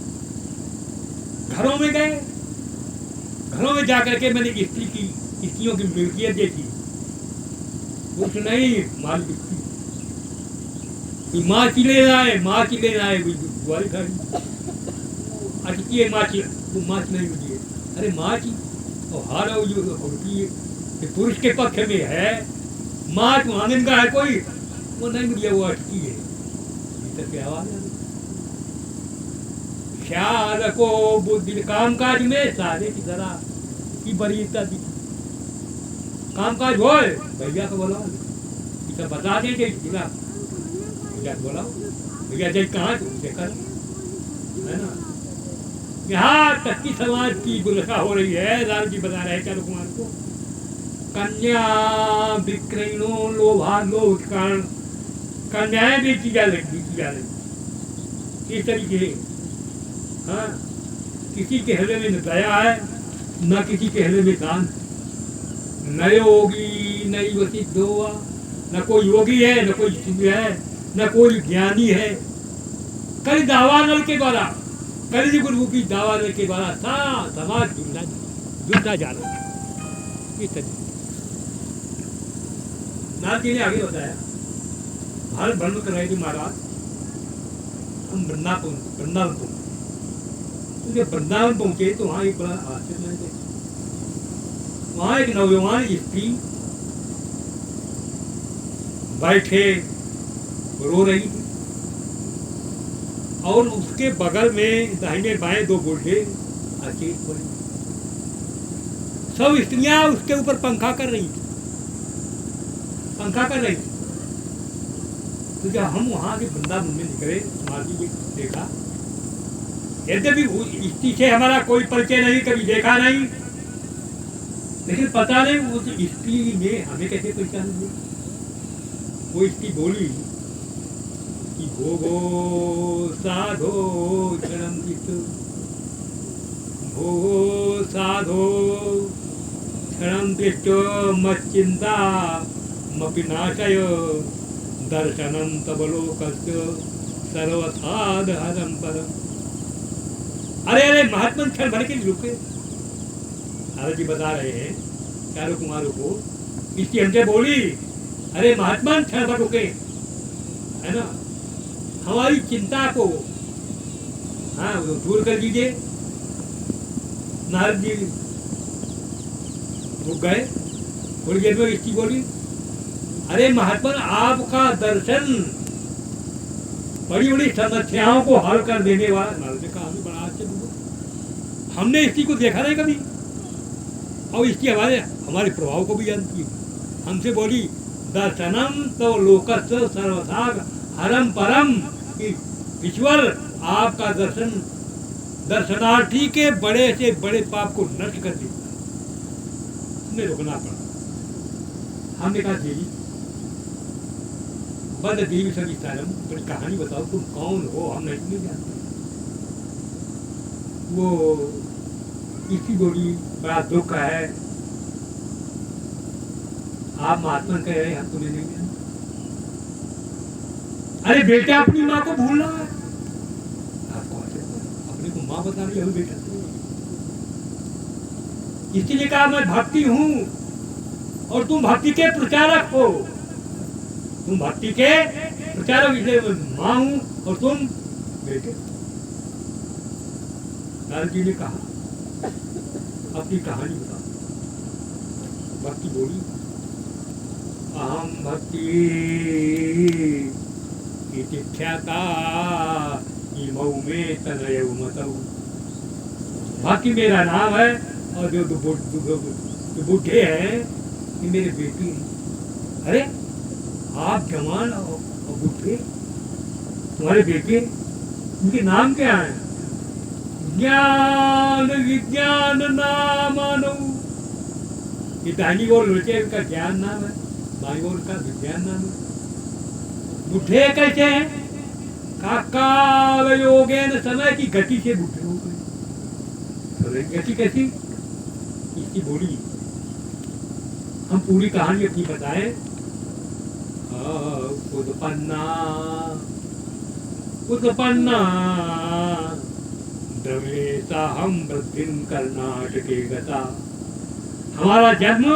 घरों में गए, घरों में जाकर के मैंने स्त्रियों की मिल्कियत देखी, कुछ नहीं मालिक की माँ की लेना है, माँ की लेना है, बुआरी खाड़ी अच्छी है माँ की, वो माँ की नहीं मिली है। अरे माँ की और हारा जो होती है पुरुष के पक्ष में है, माँ आनंद का है कोई, वो नहीं मिली है, वो अटकी है। भीतर की आवाज है, ख्याल को बुद्धि कामकाज में सारे की तरह की बरीता दी। कामकाज हो भैया को बोला, इसे बता देंगे भैया को बोला, भैया जय कहाँ देखा है ना। यहाँ तक की समाज की दुर्दशा हो रही है। लाल जी बता रहे हैं चारू कुमार को, कन्या विक्रयणो लोभा लोभ कारण कन्याएं बेची जा रही इस तरीके। हाँ, किसी के हृदय में न दया है, न किसी के हृदय में दान। न योगी नहीं वसित हुआ, न कोई योगी है, न कोई सिद्ध है, न कोई ज्ञानी है। कल दावानल के द्वारा, कल गुरु की दावानल के द्वारा समाज जुड़ता जा रहा है। इस तरीके नाथ जी ने आगे बताया, भारत भ्रमण कर रहे थे महाराज, हम वृंदावन पहुंचे। जब वृंदावन पहुंचे तो वहां एक बड़ा आश्चर्य है। वहां एक नौजवान स्त्री बैठे रो रही थी और उसके बगल में दाहिने बाएं दो बूढ़े अचेत पड़े। सब स्त्रियां उसके ऊपर पंखा कर रही थी, पंखा कर रही थी। तो जब हम वहां के वृंदावन में निकले, समाधि जी देखा, यद्यपि स्त्री से हमारा कोई परिचय नहीं, कभी देखा नहीं, लेकिन पता नहीं उस स्त्री ने हमें कैसे पहचान लिया। वो स्त्री बोली कि भोगो साधो क्षणम चित्त, भोगो साधो क्षणम दृष्टो मच्चिंता मपि नाशय दर्शनम तबलोकस्य सर्वथा दहरम परम। अरे अरे महात्मा क्षण भर के रुके। नारद जी बता रहे हैं चारों कुमारों को, इसकी हमसे बोली, अरे महात्मा क्षण भर रुके, है ना, हमारी चिंता को हाँ दूर कर दीजिए। नारद जी रुक गए। थोड़ी देर में इसकी बोली, अरे महात्मा आपका दर्शन बड़ी बड़ी समस्याओं को हल कर देने वाला। नारद ने कहा हमें बड़ा आश्चर्य हुआ, हमने इसी को देखा नहीं कभी, और इसकी हमारे प्रभाव को भी जानती है। हमसे बोली दर्शनम तो लोकस्य सर्वथा हरम परम, कि ईश्वर आपका दर्शन दर्शनार्थी के बड़े से बड़े पाप को नष्ट कर देता है। हमें रुकना पड़ा। हमने कहा देवी बद देवी सभी सारम, बड़ी कहानी बताओ, तुम कौन हो, हम नहीं जानते। वो इसी बोली बड़ा दुख है, आप महात्मा कह रहे हैं हम तुम्हें नहीं जानते। अरे बेटा अपनी माँ को भूलना है, आपको अपने को माँ बता रही है बेटा। इसलिए कहा मैं भक्ति हूं और तुम भक्ति के प्रचारक हो, तुम भक्ति के प्रचारक, इसलिए मैं माँ हूं और तुम बेटे। नारद जी ने कहा अपनी कहानी बता। भक्ति बोली, अहम भक्ति इति ख्याता इमौ में तनयौ मतौ। बाकी मेरा नाम है, और जो बूढ़े हैं ये मेरे बेटी हैं। अरे आप जवान और बूढ़े, तुम्हारे बेटे, उनके नाम क्या है? ज्ञान विज्ञान नामानो। ये दाहिनी ओर लड़के का ज्ञान नाम है, बाई ओर का विज्ञान नाम है। बुढ़े कैसे हैं? काल योगेन, समय की गति से बुढ़े हो गए। समय की गति कैसी? इसकी बोली हम पूरी कहानी अपनी बताएं। उत्पन्ना द्रविणेशा हम वृद्धिं कर्नाटके गता। हमारा जन्म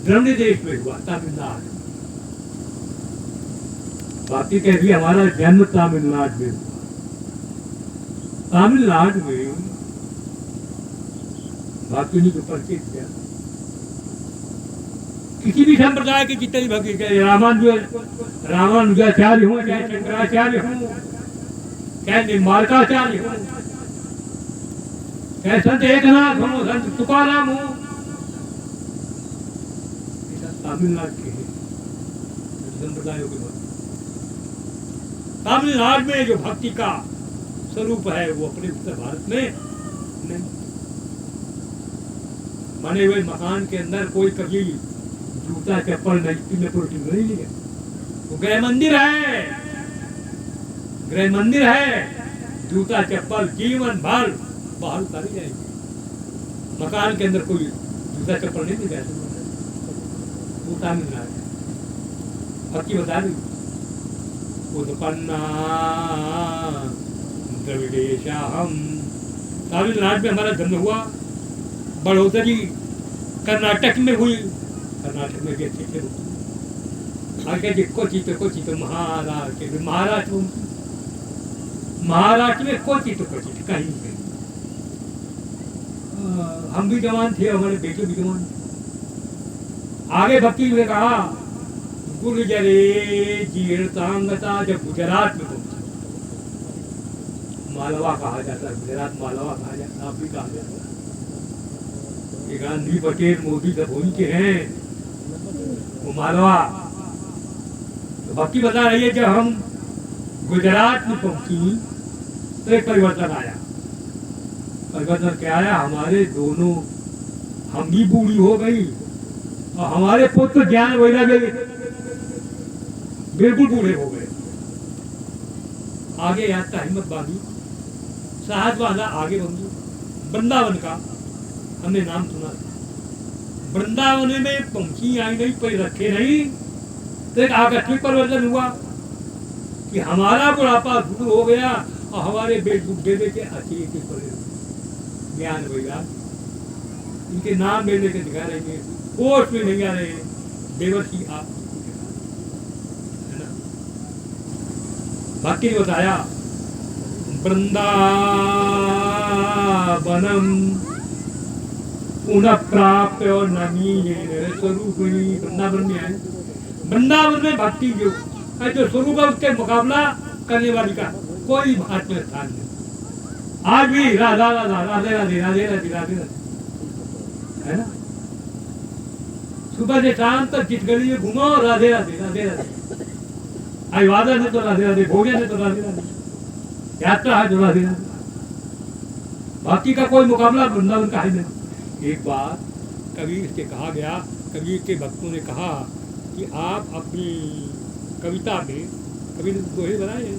द्रविड़ देश में हुआ, तमिलनाडु। बाकी कह रही हमारा जन्म तमिलनाडु में हुआ। तमिलनाडु में बाकी नहीं तो परिचित किया। किसी भी संप्रदाय के जितने भक्ति, चाहे रामानुजाचार्य हो, चाहे शंकराचार्य हो, चाहे निम्बार्काचार्य हो, चाहे संत एकनाथ हो, संत तुकाराम हो, तमिलनाडु के संप्रदायों के बाद तमिलनाडु में जो भक्ति का स्वरूप है वो अपने उत्तर भारत में नहीं। बने हुए मकान के अंदर कोई कभी जूता चप्पल नहीं लिया। वो गृह मंदिर है, गृह मंदिर है। जूता चप्पल जीवन भर बाहर उतारी जाएगी। मकान के अंदर कोई जूता चप्पल नहीं मिल जाता। वो तमिलनाडु भक्ति बता रही। उत्पन्ना द्रविड़ेशा हम, तमिलनाडु में हमारा जन्म हुआ। बढ़ोतरी कर्नाटक में हुई। कर्नाटक में भी अच्छे थे। आगे कोची तो महाराष्ट्र में कोची तो कहीं नहीं। हम भी जवान थे, हमारे बेटे भी जवान। आगे भक्ति में कहा गुर्जरे जीर्तांगता, जब गुजरात में पहुंची, मालवा कहा जाता है, गुजरात मालवा कहा जाता है, आप भी कहा जाता है। गांधी पटेल मोदी सब उनके हैं, वो मालवा। तो भक्ति बता रही है जब हम गुजरात में पहुंची तो एक परिवर्तन आया। परिवर्तन क्या आया? हमारे दोनों, हम भी बूढ़ी हो गई और हमारे पुत्र ज्ञान वैराग्य बिल्कुल बूढ़े हो गए। आगे यात्रा हिम्मत बांधी, साहस बांधा, आगे बढ़ी। वृंदावन का हमने नाम सुना। वृंदावन में पंखी आई नहीं, पर रखे नहीं। तो एक आकस्मिक परिवर्तन हुआ कि हमारा बुढ़ापा शुरू हो गया और हमारे बुढ़े के अच्छे पड़े ज्ञान वैराग। इनके नाम लेने के दिखा रहे हैं, कोर्ट में नहीं आ रहे हैं। देवर्षि आप है ना। बाकी बताया वृंदावनम पुनः प्राप्त और नमी स्वरूप। वृंदावन में है, वृंदावन में भक्ति जो स्वरूप है उसके मुकाबला करने वाली का कोई भारत में स्थान नहीं। आज भी राधा राधा राधे राधे राधे राधे राधे है ना। सुबह से शाम तक जिस गली में घूमो राधे राधे राधे राधे। अभिवादन है तो राधे राधे, भोजन है तो राधे राधे, यात्रा है तो राधे राधे। बाकी का कोई मुकाबला वृंदावन का है नहीं। एक बार कबीर से कहा गया, कबीर के भक्तों ने कहा कि आप अपनी कविता में, कबीर ने दोहे बनाए,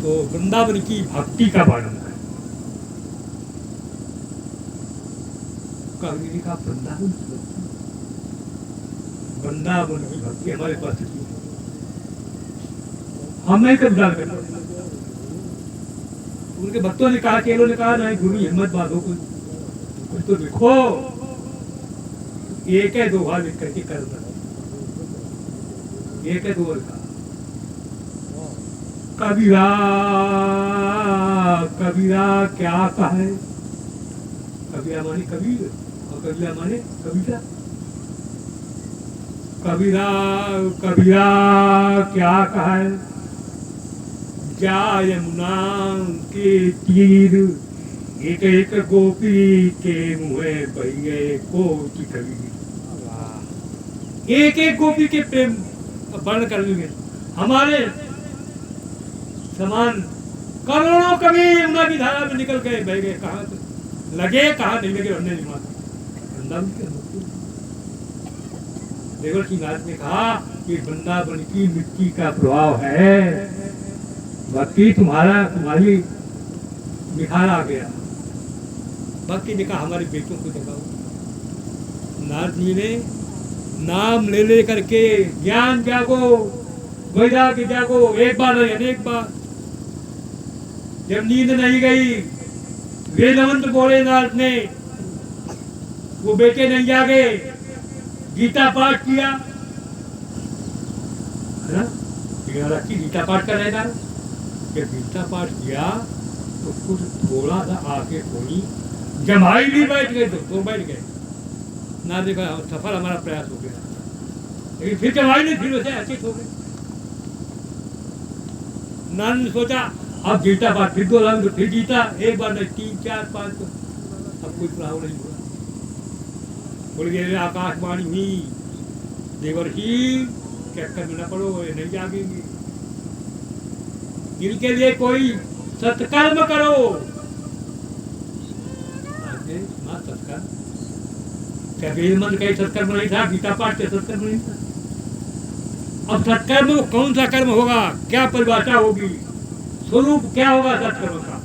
तो वृंदावन की भक्ति का वर्णन है। कबीर ने कहा वृंदावन की भक्ति हमारे पास की, हम नहीं कविता करते। उनके भक्तों ने कहा, केलों ने कहा नहीं गुरु हिम्मत बांधो, कुछ तो लिखो। एक है दो बार लिख करके करना, एक है दो बार का। कबीरा कबीरा क्या कहे? कबीरा माने कबीर और कबीरा माने कविता। कबीरा कबीरा क्या कहा है, जा यमुना के तीर एक एक गोपी के मुँह बह गए कोटि कबीर। एक एक गोपी के प्रेम वर्ण कर लेंगे, हमारे समान करोड़ों कवि यमुना की धारा में निकल गए बह गए, कहाँ लगे कहाँ नहीं लगे हमने नहीं माना। देवर्षि नारद ने कहा कि वृंदावन की मिट्टी का प्रभाव है, भक्ति तुम्हारी निखार आ गया। भक्ति ने कहा हमारे बेटों को दिखाओ। नारद जी ने नाम ले ले करके ज्ञान जागो वैराग्य जागो, एक बार नहीं अनेक बार। जब नींद नहीं गई वेद मंत्र बोले नारद ने, वो बेटे नहीं जागे, गीता पाठ किया है ना, गीता पाठ कर रहे था। जब गीता पाठ किया तो कुछ थोड़ा सा आके थोड़ी जमाई भी बैठ गए, तो बैठ गए। ना देखा सफल हमारा प्रयास हो गया, लेकिन फिर जमाई नहीं, फिर उसे अचित हो गए। नान ने सोचा अब गीता पाठ फिर 2 लाख, फिर गीता एक बार नहीं 3 4 5, अब कोई प्रभाव नहीं हुआ। बोल गए आकाशवाणी हुई, देवर्षि चक्कर में न पड़ो, ये नहीं जागेंगे, इनके लिए कोई सत्कर्म करो। सत्कर्म क्या वेद मंत्र का सत्कर्म नहीं था, गीता पाठ का सत्कर्म नहीं था। अब सत्कर्म कौन सा कर्म होगा, क्या परिभाषा होगी, स्वरूप क्या होगा सत्कर्म का।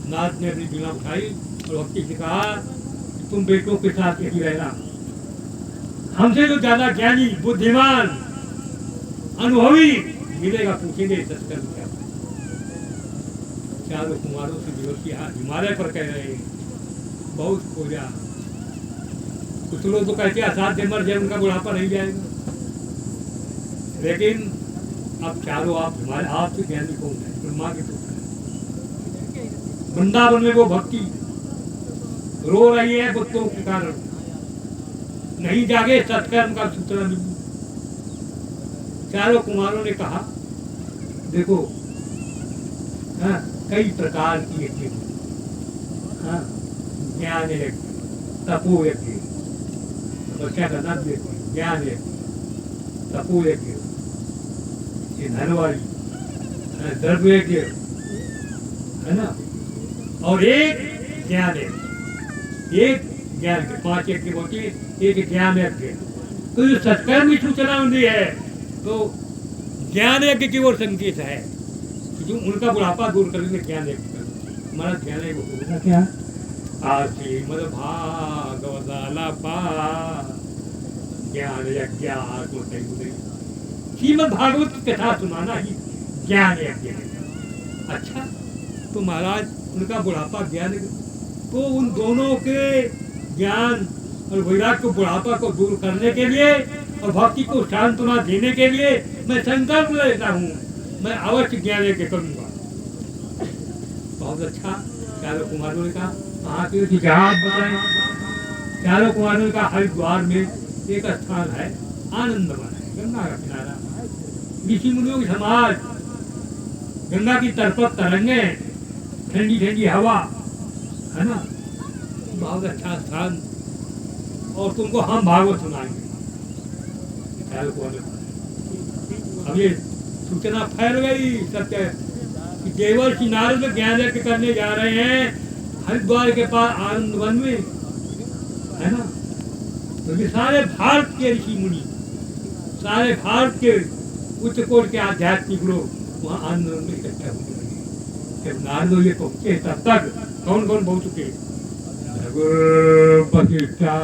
नाथ ने अपनी बीना उठाई और भक्ति से कहा तुम बेटों के साथ यही रहना, हमसे तो ज्यादा ज्ञानी बुद्धिमान अनुभवी मिलेगा, पूछेंगे सत्कर्म क्या। चारों कुमारों से देवर्षि हिमालय पर कह रहे हैं बहुत खोजा। कुछ लोग तो कहते असाध्य मर जाए, उनका बुढ़ापा नहीं जाएगा, लेकिन अब चारों आप हिमालय, आपसे ज्ञानी कौन है, ब्रह्मा के पुत्र है। वृंदावन में वो भक्ति रो रही है बुद्धों के कारण, नहीं जागे सत्कर्म का सूत्र नहीं। चारों कुमारों ने कहा देखो कई प्रकार की यज्ञ, ज्ञान यज्ञ, तपो यज्ञ, तो क्या करना देखो, ज्ञान यज्ञ, तपो यज्ञ, ये धन वाली, द्रव्य यज्ञ है ना, और एक ज्ञान यज्ञ, एक ज्ञान के 5 यज्ञ होती है, एक ज्ञान यज्ञ। तो जो सत्कर्म की सूचना मिली है तो ज्ञान यज्ञ की ओर संकेत है, जो उनका बुढ़ापा दूर करने ज्ञान यज्ञ कर हमारा ज्ञान यज्ञ होगा क्या। श्रीमद् भागवतालापा ज्ञान यज्ञ, श्रीमद् भागवत की कथा सुनाना ही ज्ञान यज्ञ है। अच्छा तो महाराज उनका बुढ़ापा ज्ञान, तो उन दोनों के ज्ञान और वैराग्य को बुढ़ापा को दूर करने के लिए और भक्ति को सांत्वना देने के लिए मैं संकल्प लेता हूँ, मैं अवश्य ज्ञान यज्ञ करूंगा। बहुत अच्छा। चारों कुमारों ने कहा कहाँ के इतिहास बताएं। चारों कुमारों ने कहा हरिद्वार में एक स्थान है, आनंदवन है, गंगा का किनारा, ऋषि मुनियों की समाज, गंगा की तरपक तरंगे, ठंडी ठंडी हवा है ना, बहुत अच्छा स्थान, और तुमको हम भागवत सुनाएंगे। अब ये सूचना फैल गई सत्य कि देवर्षि नारद ज्ञान यज्ञ करने जा रहे हैं हरिद्वार के पास आनंदवन में, है ना। तो ये सारे भारत के ऋषि मुनि, सारे भारत के उच्च कोट के आध्यात्मिक लोग वहाँ आनंदवन में इकट्ठा हुए। जब नारद ये पहुंचे तब तक कौन कौन पहुंच चुके, वशिष्ठा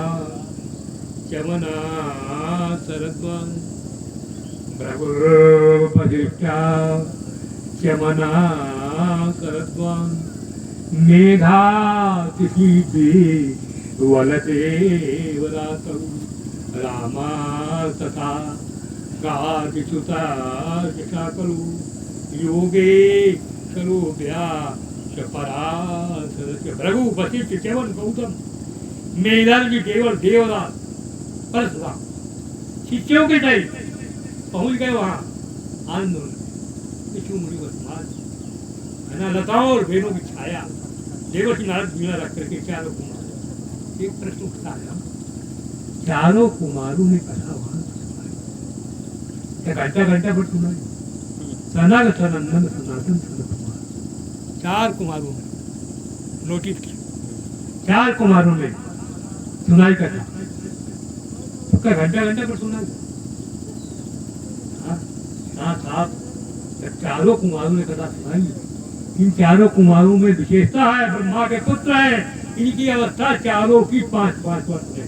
चमना शरद्वान, वशिष्ठा चमना शरद्वान, मेघातिथि वलदेवरातौ, रामा तथा कार्तिसुता कलु, योगे स्वरूप्या भृगु वशिष्ठ च्यवन गौतम, मेघराज जी केवल देवराज परशुराम, शिष्यों के सहित पहुंच गए वहां आंदोलन विष्णु मुनि को समाज है ना, लताओं और बेलों की छाया, देवर्षि नारद वीणा रख करके चारों कुमार। एक प्रश्न उठता है, चारों कुमारों ने कहा वहां घंटा घंटा पर सुनाई, सनग सनंदन सनातन सन कुमार। चार कुमारों ने नोटिस किया, चार कुमारों ने सुनाई कथा, उसका घंटा घंटा पर सुनाई। साथ चारों कुमारों ने कथा सुनाई। इन चारों कुमारों में विशेषता है, ब्रह्मा के पुत्र है, इनकी अवस्था चारों की 5-5 वर्ष है।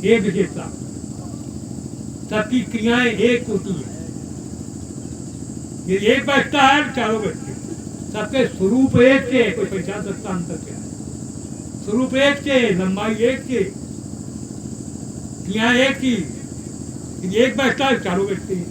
एक विशेषता, सबकी क्रियाएं एक होती हैं। ये एक बैठता है, चारों बैठते हैं, सबके स्वरूप एक से, कोई पहचान सकता अंतर क्या है? स्वरूप एक से, लंबाई एक से, क्रियाएं एक की, एक बैठता है, चारों बैठते हैं।